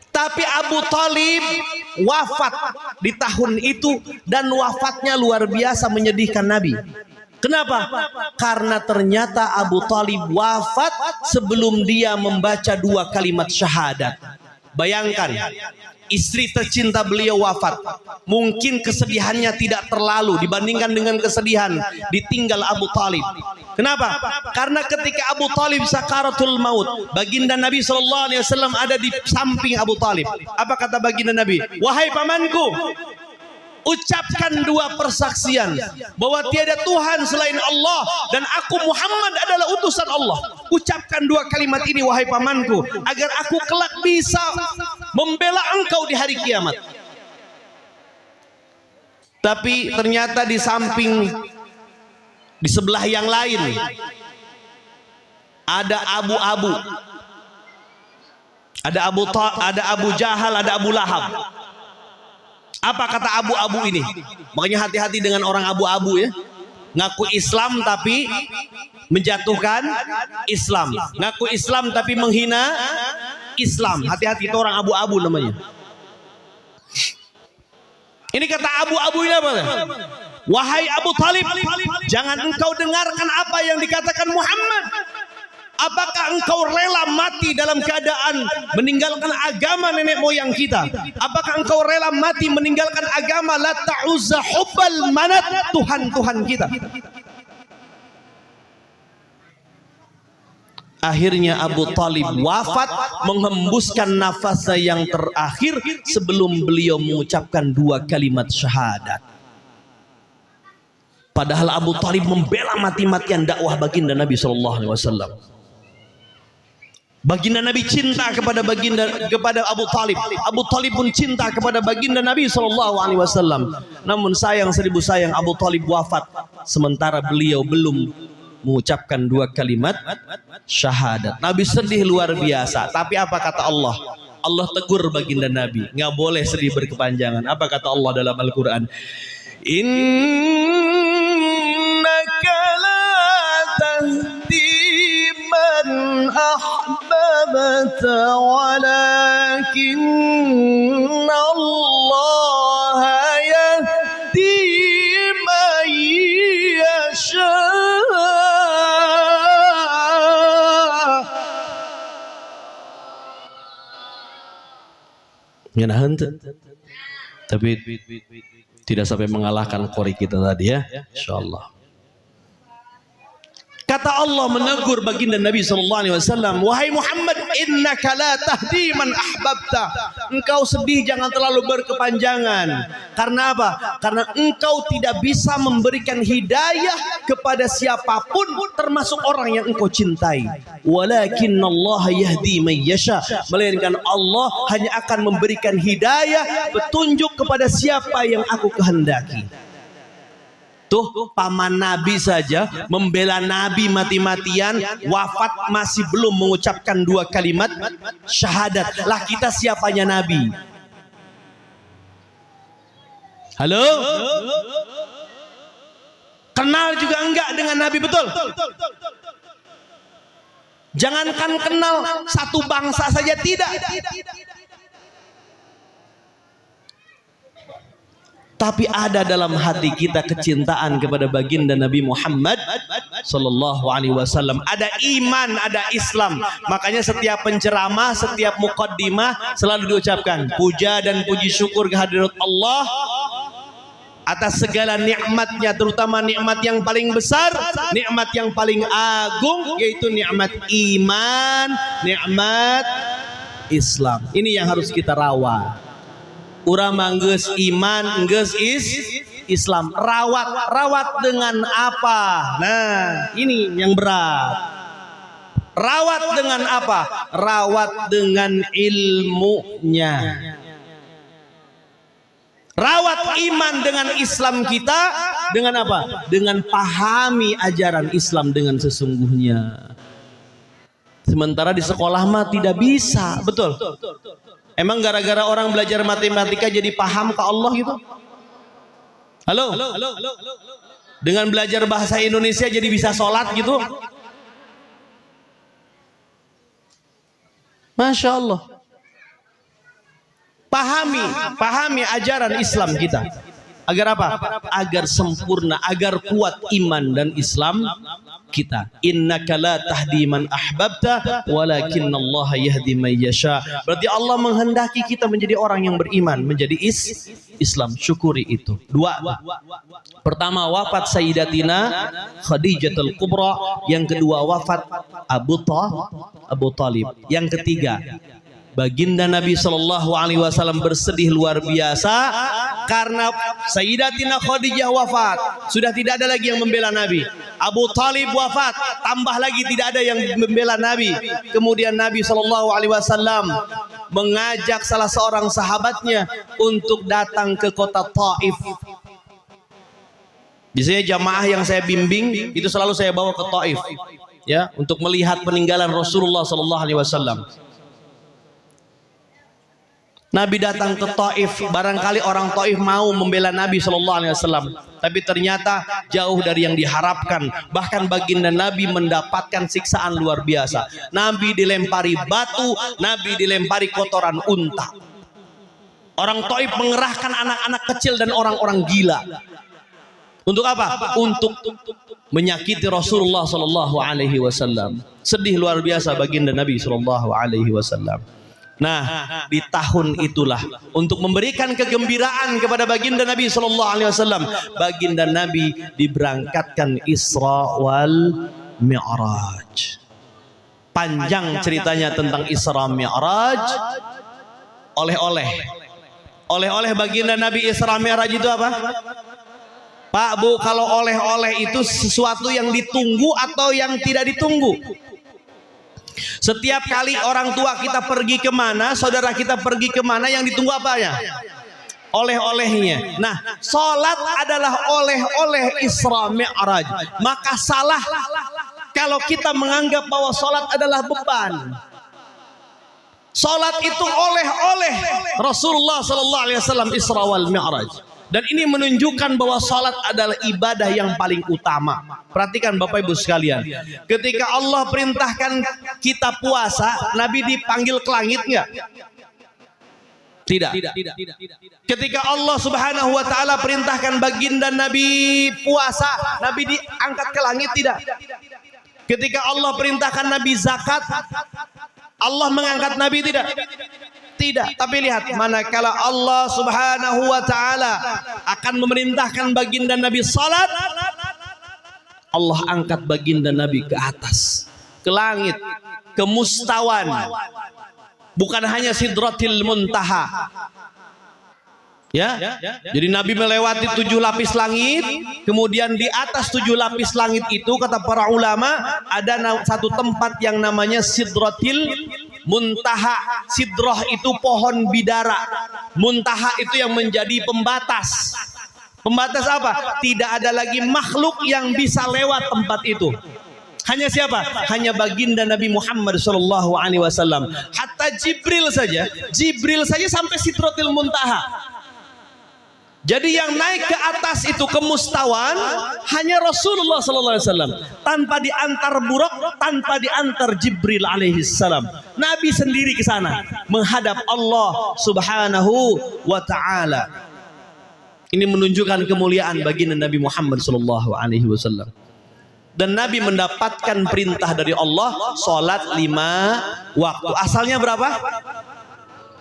Tapi Abu Talib wafat di tahun itu, dan wafatnya luar biasa menyedihkan Nabi. Kenapa? Karena ternyata Abu Talib wafat sebelum dia membaca 2 kalimat syahadat. Bayangkan, istri tercinta beliau wafat. Mungkin kesedihannya tidak terlalu dibandingkan dengan kesedihan ditinggal Abu Talib. Kenapa? Karena ketika Abu Talib sakaratul maut, baginda Nabi SAW ada di samping Abu Talib. Apa kata baginda Nabi? Wahai pamanku, ucapkan dua persaksian bahwa tiada Tuhan selain Allah dan aku Muhammad adalah utusan Allah. Ucapkan dua kalimat ini wahai pamanku, agar aku kelak bisa membela engkau di hari kiamat. Tapi ternyata di samping, di sebelah yang lain ada Abu-Abu, ada Abu Jahal, ada Abu Lahab. Apa kata Abu-Abu ini? Makanya hati-hati dengan orang Abu-Abu ya. Ngaku Islam tapi menjatuhkan Islam, ngaku Islam tapi menghina Islam. Hati-hati, itu orang Abu-Abu namanya. Ini kata Abu-Abu ini apa? Wahai Abu Talib, jangan engkau dengarkan apa yang dikatakan Muhammad. Apakah engkau rela mati dalam keadaan meninggalkan agama nenek moyang kita? Apakah engkau rela mati meninggalkan agama Lata, Uzza, Hubbal, Manat, Tuhan-Tuhan kita? Akhirnya Abu Talib wafat, menghembuskan nafasnya yang terakhir sebelum beliau mengucapkan dua kalimat syahadat. Padahal Abu Talib membela mati-matian dakwah baginda Nabi SAW. Baginda Nabi cinta kepada Abu Talib. Abu Talib pun cinta kepada baginda Nabi SAW. Namun sayang seribu sayang, Abu Talib wafat sementara beliau belum mengucapkan dua kalimat syahadat. Nabi sedih luar biasa. Tapi apa kata Allah? Allah tegur baginda Nabi, nggak boleh sedih berkepanjangan. Apa kata Allah dalam Al-Quran? Innaka la tahdi man ahbabta walakinna Allah yahdi man yasha. Tapi tidak sampai mengalahkan qori kita tadi ya, insyaallah. Kata Allah menegur baginda Nabi SAW, wahai Muhammad, innaka la tahdi man ahbabta. Engkau sedih jangan terlalu berkepanjangan. Karena apa? Karena engkau tidak bisa memberikan hidayah kepada siapapun, termasuk orang yang engkau cintai. Walakinnallaha yahdi man yasha. Melainkan Allah hanya akan memberikan hidayah, petunjuk kepada siapa yang aku kehendaki. Tuh, paman Nabi saja membela Nabi mati-matian, wafat masih belum mengucapkan dua kalimat syahadat. Lah kita siapanya Nabi? Halo? Kenal juga enggak dengan Nabi, betul? Jangankan kenal, satu bangsa saja tidak. Tapi ada dalam hati kita kecintaan kepada baginda Nabi Muhammad Sallallahu Alaihi Wasallam. Ada iman, ada Islam. Makanya setiap penceramah, setiap muqaddimah selalu diucapkan puja dan puji syukur kehadirat Allah atas segala nikmatnya, terutama nikmat yang paling besar, nikmat yang paling agung, yaitu nikmat iman, nikmat Islam. Ini yang harus kita rawat. Urang manggeus iman, geus Islam. Rawat dengan apa? Nah, ini yang berat. Rawat dengan apa? Rawat dengan ilmunya. Rawat iman dengan Islam kita dengan apa? Dengan pahami ajaran Islam dengan sesungguhnya. Sementara di sekolah mah tidak bisa, betul? Emang gara-gara orang belajar matematika jadi paham ke Allah gitu? Halo? Dengan belajar bahasa Indonesia jadi bisa sholat gitu? Masya Allah. Pahami ajaran Islam kita. Agar apa? Agar sempurna, agar kuat iman dan Islam kita. Innaka la tahdi man ahbabta walakinallaha yahdi man yasha. Berarti Allah menghendaki kita menjadi orang yang beriman, menjadi Islam. Syukuri itu. Dua. Pertama, wafat Sayyidatina Khadijatul Kubra. Yang kedua, wafat Abu Talib. Yang ketiga, baginda Nabi Shallallahu Alaihi Wasallam bersedih luar biasa karena Sayyidatina Khadijah wafat. Sudah tidak ada lagi yang membela Nabi. Abu Talib wafat, tambah lagi tidak ada yang membela Nabi. Kemudian Nabi Shallallahu Alaihi Wasallam mengajak salah seorang sahabatnya untuk datang ke kota Taif. Biasanya jamaah yang saya bimbing itu selalu saya bawa ke Taif, ya, untuk melihat peninggalan Rasulullah Shallallahu Alaihi Wasallam. Nabi datang ke Taif, barangkali orang Taif mau membela Nabi Shallallahu Alaihi Wasallam, tapi ternyata jauh dari yang diharapkan. Bahkan baginda Nabi mendapatkan siksaan luar biasa. Nabi dilempari batu, Nabi dilempari kotoran unta. Orang Taif mengerahkan anak-anak kecil dan orang-orang gila. Untuk apa? Untuk menyakiti Rasulullah Shallallahu Alaihi Wasallam. Sedih luar biasa baginda Nabi Shallallahu Alaihi Wasallam. Nah, di tahun itulah untuk memberikan kegembiraan kepada baginda Nabi Shallallahu Alaihi Wasallam, baginda Nabi diberangkatkan Isra wal Mi'raj. Panjang ceritanya tentang Isra Mi'raj. Oleh-oleh baginda Nabi Isra Mi'raj itu apa? Pak, Bu, kalau oleh-oleh itu sesuatu yang ditunggu atau yang tidak ditunggu? Setiap kali orang tua kita pergi kemana, saudara kita pergi kemana, yang ditunggu apa ya? Oleh-olehnya. Nah, sholat adalah oleh-oleh Isra Mi'raj. Maka salah kalau kita menganggap bahwa sholat adalah beban. Sholat itu oleh-oleh Rasulullah Sallallahu Alaihi Wasallam Isra wal Mi'raj. Dan ini menunjukkan bahwa salat adalah ibadah yang paling utama. Perhatikan Bapak Ibu sekalian. Ketika Allah perintahkan kita puasa, Nabi dipanggil ke langit enggak? Tidak. Ketika Allah Subhanahu wa taala perintahkan baginda Nabi puasa, Nabi diangkat ke langit tidak? Ketika Allah perintahkan Nabi zakat, Allah mengangkat Nabi tidak? Tidak, tapi lihat manakala Allah Subhanahu wa taala akan memerintahkan baginda Nabi salat, Allah angkat baginda Nabi ke atas, ke langit, ke mustawan. Bukan hanya Sidratil Muntaha. Ya, jadi Nabi melewati 7 lapis langit, kemudian di atas 7 lapis langit itu kata para ulama ada satu tempat yang namanya Sidratil Muntaha. Sidrah itu pohon bidara, muntaha itu yang menjadi pembatas. Pembatas apa? Tidak ada lagi makhluk yang bisa lewat tempat itu. Hanya siapa? Hanya baginda Nabi Muhammad Shallallahu Alaihi Wasallam. Hatta Jibril saja sampai Sidratil Muntaha. Jadi yang naik ke atas itu ke mustawan hanya Rasulullah Sallallahu Alaihi Wasallam, tanpa diantar Buraq, tanpa diantar Jibril alaihi salam. Nabi sendiri ke sana menghadap Allah Subhanahu wa taala. Ini menunjukkan kemuliaan baginda Nabi Muhammad Sallallahu Alaihi Wasallam. Dan Nabi mendapatkan perintah dari Allah salat 5 waktu. Asalnya berapa?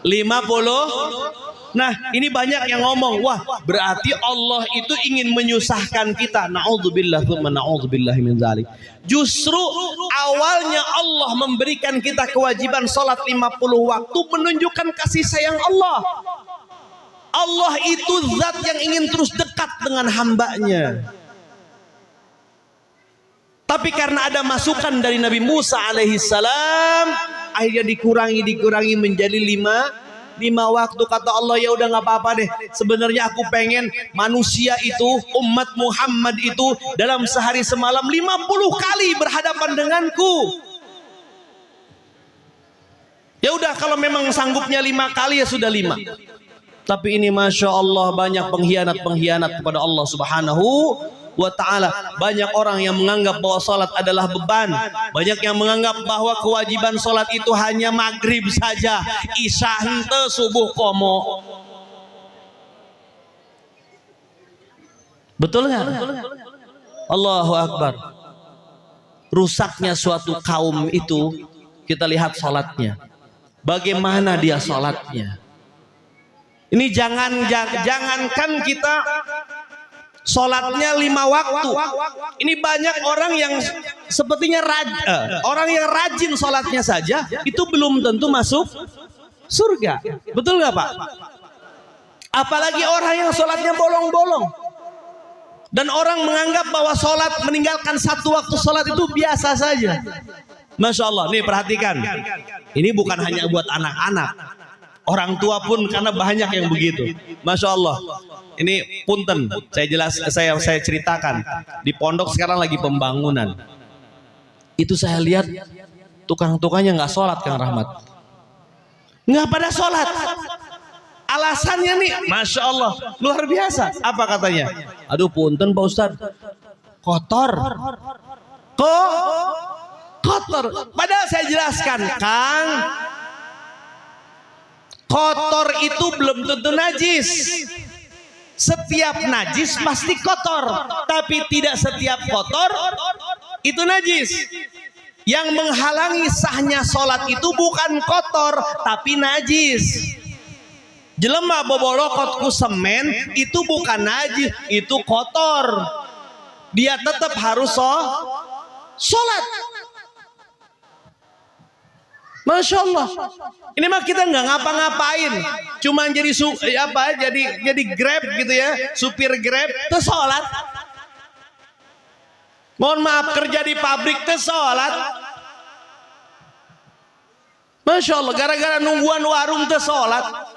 50. Nah, ini banyak yang ngomong, wah berarti Allah itu ingin menyusahkan kita. Na'udzubillah tsumma na'udzubillahi min dzalik. Justru awalnya Allah memberikan kita kewajiban salat 50 waktu menunjukkan kasih sayang Allah. Allah itu zat yang ingin terus dekat dengan hambanya. Tapi karena ada masukan dari Nabi Musa alaihissalam, akhirnya dikurangi menjadi 5 waktu. Kata Allah, ya udah nggak apa-apa deh. Sebenarnya aku pengen manusia itu, umat Muhammad itu dalam sehari semalam 50 kali berhadapan denganku. Ya udah, kalau memang sanggupnya 5 kali ya sudah 5. Tapi ini masya Allah banyak pengkhianat kepada Allah Subhanahu wa ta'ala. Banyak orang yang menganggap bahwa salat adalah beban. Banyak yang menganggap bahwa kewajiban salat itu hanya maghrib saja, isya hente, subuh komo. Betul nggak? Allahu Akbar. Rusaknya suatu kaum itu kita lihat sholatnya. Bagaimana dia sholatnya? Ini jangankan kita sholatnya 5 waktu. Ini banyak orang yang sepertinya orang yang rajin sholatnya saja itu belum tentu masuk surga. Betul nggak Pak? Apalagi orang yang sholatnya bolong-bolong. Dan orang menganggap bahwa sholat, meninggalkan satu waktu sholat itu biasa saja. Masya Allah, nih perhatikan. Ini bukan hanya buat anak-anak, orang tua pun karena banyak yang begitu. Masya Allah. Ini punten, saya ceritakan. Di pondok sekarang lagi pembangunan. Itu saya lihat tukang-tukangnya nggak sholat, Kang Rahmat. Nggak pada sholat. Alasannya nih, Masya Allah, luar biasa. Apa katanya? Aduh punten Pak Ustadz, kotor. Kotor. Padahal saya jelaskan, Kang, kotor itu belum tentu najis. Setiap najis pasti kotor, tapi tidak setiap kotor itu najis. Yang menghalangi sahnya sholat itu bukan kotor, tapi najis. Jelema bobolokot ku semen itu bukan najis, itu kotor. Dia tetap harus sholat. Masya Allah. Ini mah kita nggak ngapa-ngapain, cuman jadi jadi Grab gitu ya, supir Grab terus sholat. Mohon maaf, kerja di pabrik terus sholat. Masya Allah, gara-gara nungguan warung terus sholat.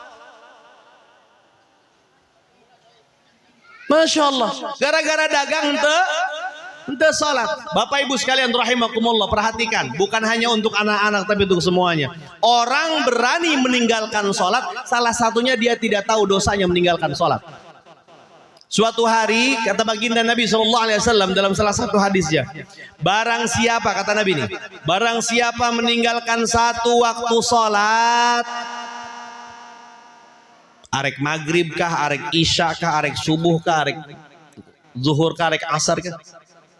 Masya Allah, gara-gara dagang ente sholat. Bapak ibu sekalian rahimakumullah, perhatikan, bukan hanya untuk anak-anak tapi untuk semuanya. Orang berani meninggalkan sholat, salah satunya dia tidak tahu dosanya meninggalkan sholat. Suatu hari kata baginda Nabi SAW dalam salah satu hadisnya, barang siapa, kata Nabi ini, barang siapa meninggalkan satu waktu sholat, arek maghrib kah, arek isya kah, arek subuh kah, arek zuhur kah, arek asar kah,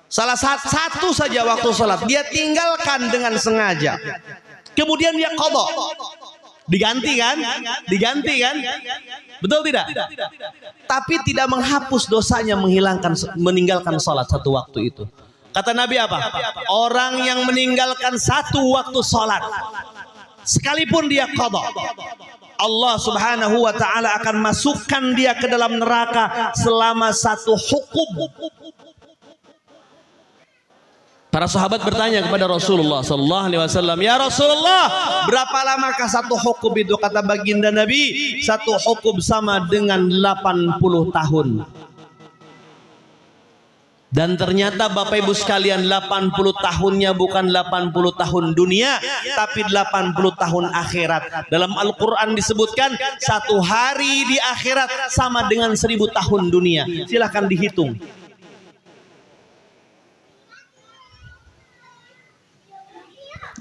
salah satu saja waktu sholat dia tinggalkan dengan sengaja, kemudian dia qadha, diganti kan, betul tidak? Tapi tidak menghapus dosanya meninggalkan sholat satu waktu itu. Kata Nabi apa? Orang yang meninggalkan satu waktu sholat, sekalipun dia qadha, Allah Subhanahu wa ta'ala akan masukkan dia ke dalam neraka selama satu hukum. Para sahabat bertanya kepada Rasulullah sallallahu alaihi wasallam, "Ya Rasulullah, berapa lamakah satu hukum itu?" Kata baginda Nabi, satu hukum sama dengan 80 tahun. Dan ternyata Bapak Ibu sekalian, 80 tahunnya bukan 80 tahun dunia, tapi 80 tahun akhirat. Dalam Al-Quran disebutkan satu hari di akhirat sama dengan 1000 tahun dunia. Silahkan dihitung.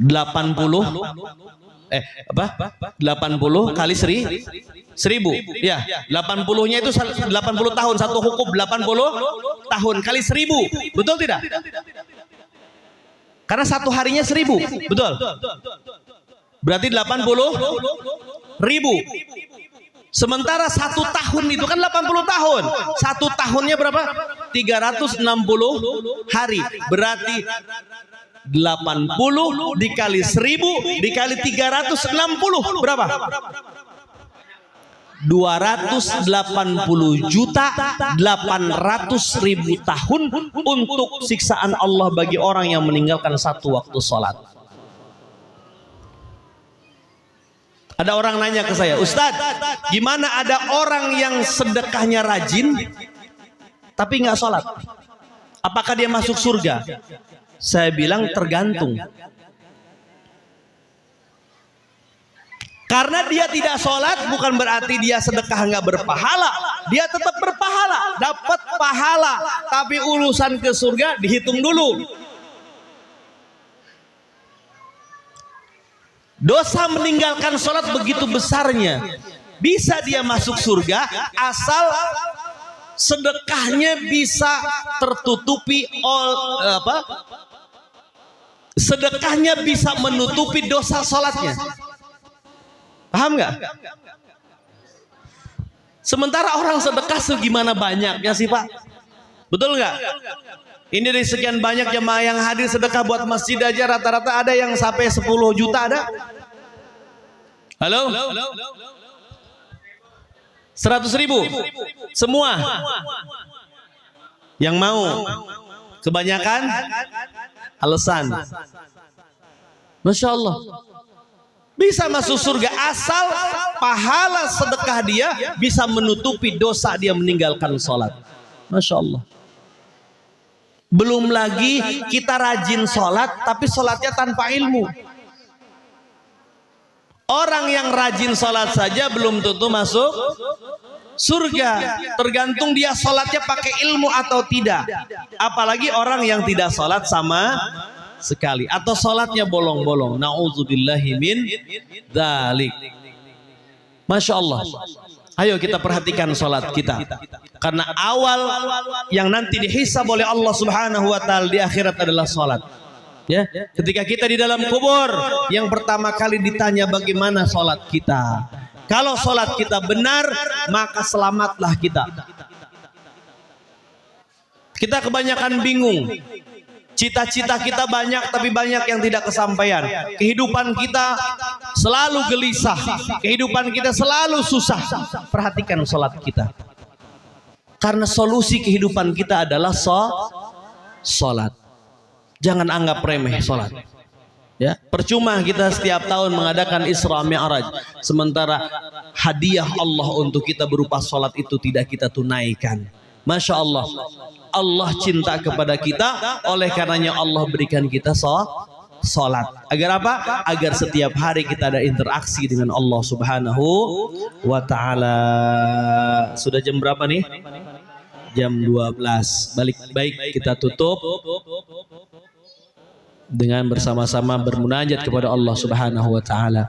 80 kali 1000. Ya, 80-nya itu 80 tahun, satu hukum 80 tahun kali 1000. Betul tidak? Karena satu harinya 1000. Betul. Berarti 80.000. Sementara satu tahun itu kan 80 tahun. Satu tahunnya berapa? 360 hari. Berarti 80 dikali 1000 dikali 360 berapa? 280.800.000 tahun untuk siksaan Allah bagi orang yang meninggalkan satu waktu sholat. Ada orang nanya ke saya, "Ustadz, gimana ada orang yang sedekahnya rajin tapi nggak sholat? Apakah dia masuk surga?" Saya bilang tergantung. Karena dia tidak sholat bukan berarti dia sedekah nggak berpahala. Dia tetap berpahala, dapat pahala. Tapi urusan ke surga dihitung dulu. Dosa meninggalkan sholat begitu besarnya. Bisa dia masuk surga asal sedekahnya bisa tertutupi sedekahnya bisa menutupi dosa sholatnya. Paham nggak? Sementara orang sedekah segimana banyaknya sih Pak? Betul nggak? Ini dari sekian banyak jemaah yang hadir sedekah buat masjid aja rata-rata ada yang sampai 10 juta ada? Halo? 100.000 semua yang mau, kebanyakan alasan. Masya Allah, bisa masuk surga asal pahala sedekah dia bisa menutupi dosa dia meninggalkan sholat. Masya Allah. Belum lagi kita rajin sholat tapi sholatnya tanpa ilmu. Orang yang rajin sholat saja belum tentu masuk surga, tergantung dia sholatnya pakai ilmu atau tidak. Apalagi orang yang tidak sholat sama sekali atau sholatnya bolong-bolong. Na'udzubillahi min dzalik. Masya Allah. Ayo kita perhatikan sholat kita, karena awal yang nanti dihisab oleh Allah Subhanahu wa Ta'ala di akhirat adalah sholat. Ya, ketika kita di dalam kubur, yang pertama kali ditanya bagaimana sholat kita. Kalau sholat kita benar, maka selamatlah kita. Kita kebanyakan bingung. Cita-cita kita banyak, tapi banyak yang tidak kesampaian. Kehidupan kita selalu gelisah. Kehidupan kita selalu susah. Perhatikan sholat kita. Karena solusi kehidupan kita adalah sholat. Jangan anggap remeh sholat. Ya, percuma kita setiap tahun mengadakan Isra Mi'raj, sementara hadiah Allah untuk kita berupa sholat itu tidak kita tunaikan. Masya Allah, Allah cinta kepada kita, oleh karenanya Allah berikan kita sholat. Agar apa? Agar setiap hari kita ada interaksi dengan Allah Subhanahu wa Ta'ala. Sudah jam berapa nih? Jam 12. Baik kita tutup dengan bersama-sama bermunajat kepada Allah Subhanahu wa Ta'ala.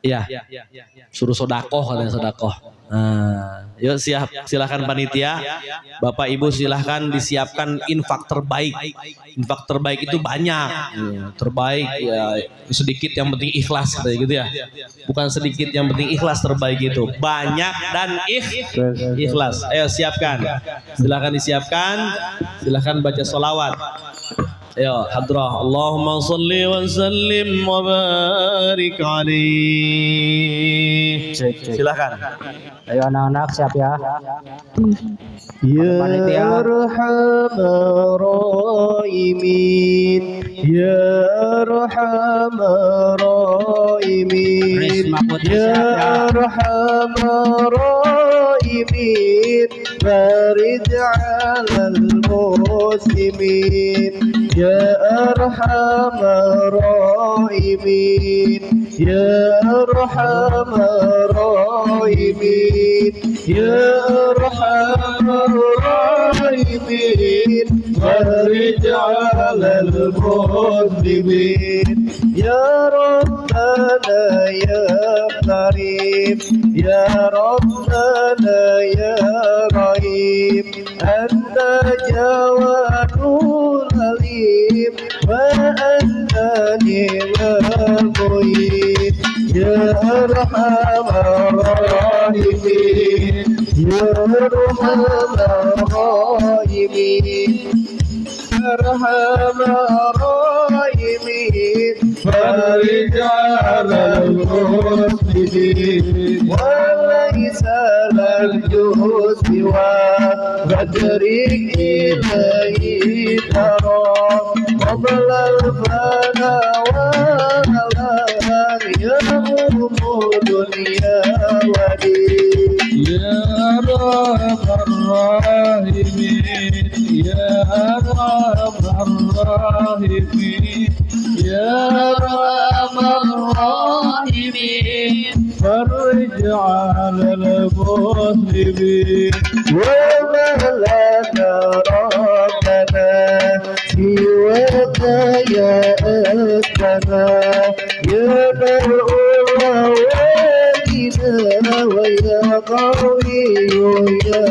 Ya, suruh sodakoh, katanya sodakoh. Nah, yuk silahkan panitia, Bapak Ibu silahkan disiapkan infak terbaik. Infak terbaik itu banyak, terbaik ya sedikit yang penting ikhlas, kayak gitu ya. Bukan sedikit yang penting ikhlas, terbaik itu banyak dan ikhlas. Ayo siapkan, silahkan disiapkan, silahkan baca sholawat. Ayo hadrah, Allahumma salli wa sallim wa barik alaihi. Silakan. Ayo anak-anak siap ya. Ya Arhamar Rahimin, Ya Arhamar Rahimin, Ya Arhamar Rahimin, Farij 'alal muslimin, Ya Arhamar Rahimin, Ya Arhamar Rahimin, Ya Arhamar Rahimin, Farij 'alal muslimin, Ya Rabbana Ya Karim, Ya Rabbana Ya Rahim, Anta Jawadul Halim, wa anta ni'mal mu'in, Ya Arhamar Rahimin, Ya Arhamar Rahimin, Arhamar Rahimin, Farij 'alal muslimin, wa laysa al-juhud siwa qadrik ilahi tara, qabla al-fana wa al-alam yahumu dunya wa din. Ya Arhamar Rahimin, Ya Arhamar Rahimin, Ya Arhamar Rahimin, Farij 'alal muslimin, wa ma lana rabbana siwaka ya asbana, ya mar'u wa walina wa يا قوي يا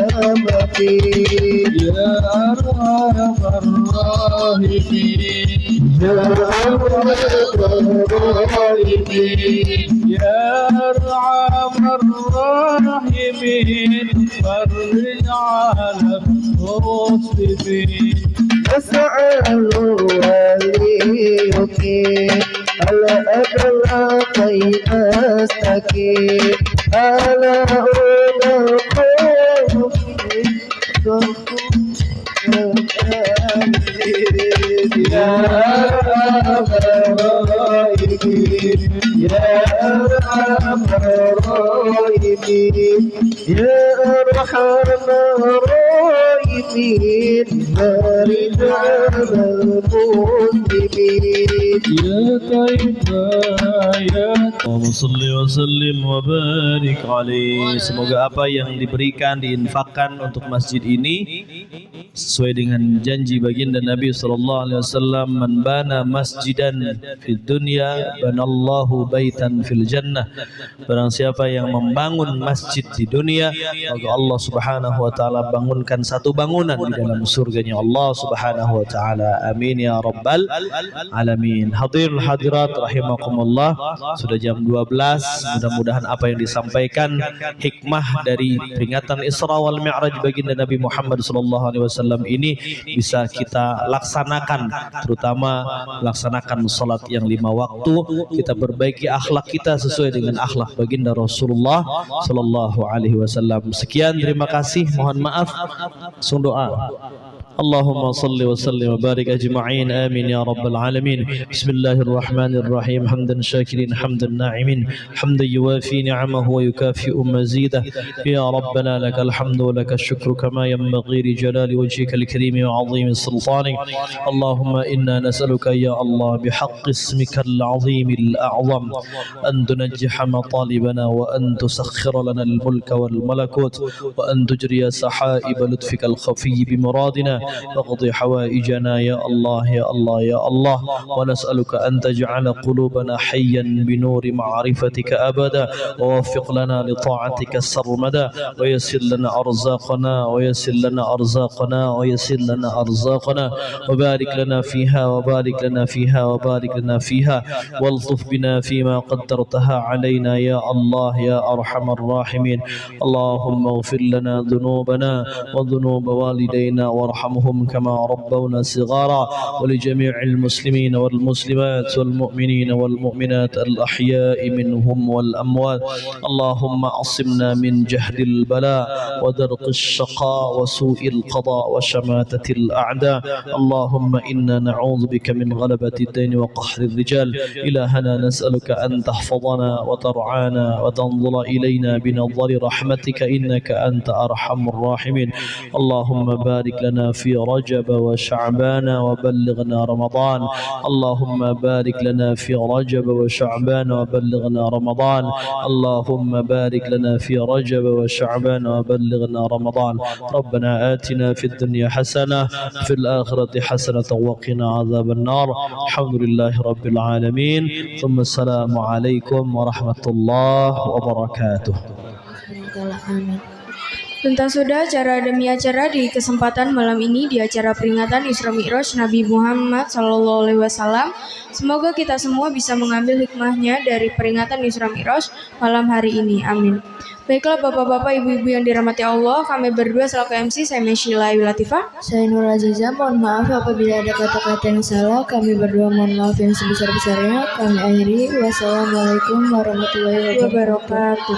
متين يا أرحم الراحمين يا أرحم الراحمين يا أرحم الراحمين فرج على المسلمين أسأل وليك على أخلاق أستكين على يا أرحم الراحمين يا أرحم الراحمين يا أرحم الراحمين بارك على المسلمين يا طيب يا Allahumma salli wa sallim wa barik alaih. Semoga apa yang diberikan, diinfakkan untuk masjid ini sesuai dengan janji baginda Nabi SAW, man bana masjidan fid dunya banallahu baitan fil jannah. Barang siapa yang membangun masjid di dunia, maka Allah Subhanahu wa taala bangunkan satu bangunan di dalam surganya Allah Subhanahu wa taala. Amin ya rabbal alamin. Hadirul hadirat rahimakumullah, sudah jam 12. Mudah-mudahan apa yang disampaikan, hikmah dari peringatan Isra wal Mi'raj baginda Nabi Muhammad SAW ini bisa kita laksanakan, terutama laksanakan salat yang 5 waktu. Kita perbaiki akhlak kita sesuai dengan akhlak baginda Rasulullah SAW. Sekian, terima kasih, mohon maaf. Doa. اللهم صل وسلم وبارك أجمعين آمين يا رب العالمين. بسم الله الرحمن الرحيم. حمدا شاكرين حمدا ناعمين حمدا يوافي نعمه ويكافئ مزيده. يا ربنا لك الحمد ولك الشكر كما ينبغي لجلال وجهك الكريم وعظيم سلطانك. اللهم إنا نسألك يا الله بحق اسمك العظيم الأعظم أن تنجح مطالبنا وأن تسخر لنا الملك والملكوت وأن تجري سحائب لطفك الخفي بمرادنا واقض حوائجنا يا الله يا الله يا الله. ونسألك أن تجعل قلوبنا حيا بنور معرفتك أبدا، ووفق لنا لطاعتك سرمدا، ويسر لنا أرزاقنا ويسر لنا أرزاقنا ويسر لنا أرزاقنا، وبارك لنا فيها وبارك لنا فيها وبارك لنا فيها، والطف بنا فيما قدرتها علينا يا الله يا أرحم الراحمين. اللهم اغفر لنا ذنوبنا وذنوب والدينا وارحمهم كما ربونا صغارا، ولجميع المسلمين والمسلمات والمؤمنين والمؤمنات الأحياء منهم والأموات. اللهم عصمنا من جهد البلاء ودرق الشقاء وسوء القضاء وشماتة الأعداء. اللهم إنا نعوذ بك من غلبة الدين وقهر الرجال. إلهنا نسألك أن تحفظنا وترعانا وتنظر إلينا بنظر رحمتك إنك أنت أرحم الراحمين. اللهم بارك لنا في رجب وشعبان وبلغنا رمضان. اللهم بارك لنا في رجب وشعبان وبلغنا رمضان. اللهم بارك لنا في رجب وشعبان وبلغنا رمضان. ربنا آتنا في الدنيا حسنة في الآخرة حسنة وقنا عذاب النار. الحمد لله رب العالمين، ثم السلام عليكم ورحمة الله وبركاته. Tuntas sudah acara demi acara di kesempatan malam ini di acara peringatan Isra Mi'raj Nabi Muhammad SAW. Semoga kita semua bisa mengambil hikmahnya dari peringatan Isra Mi'raj malam hari ini. Amin. Baiklah bapak-bapak, ibu-ibu yang dirahmati Allah, kami berdua selaku MC, saya Sheila Ayu Latifah. Saya Nur Aziza, mohon maaf apabila ada kata-kata yang salah. Kami berdua mohon maaf yang sebesar-besarnya. Kami akhiri. Wassalamualaikum warahmatullahi wabarakatuh.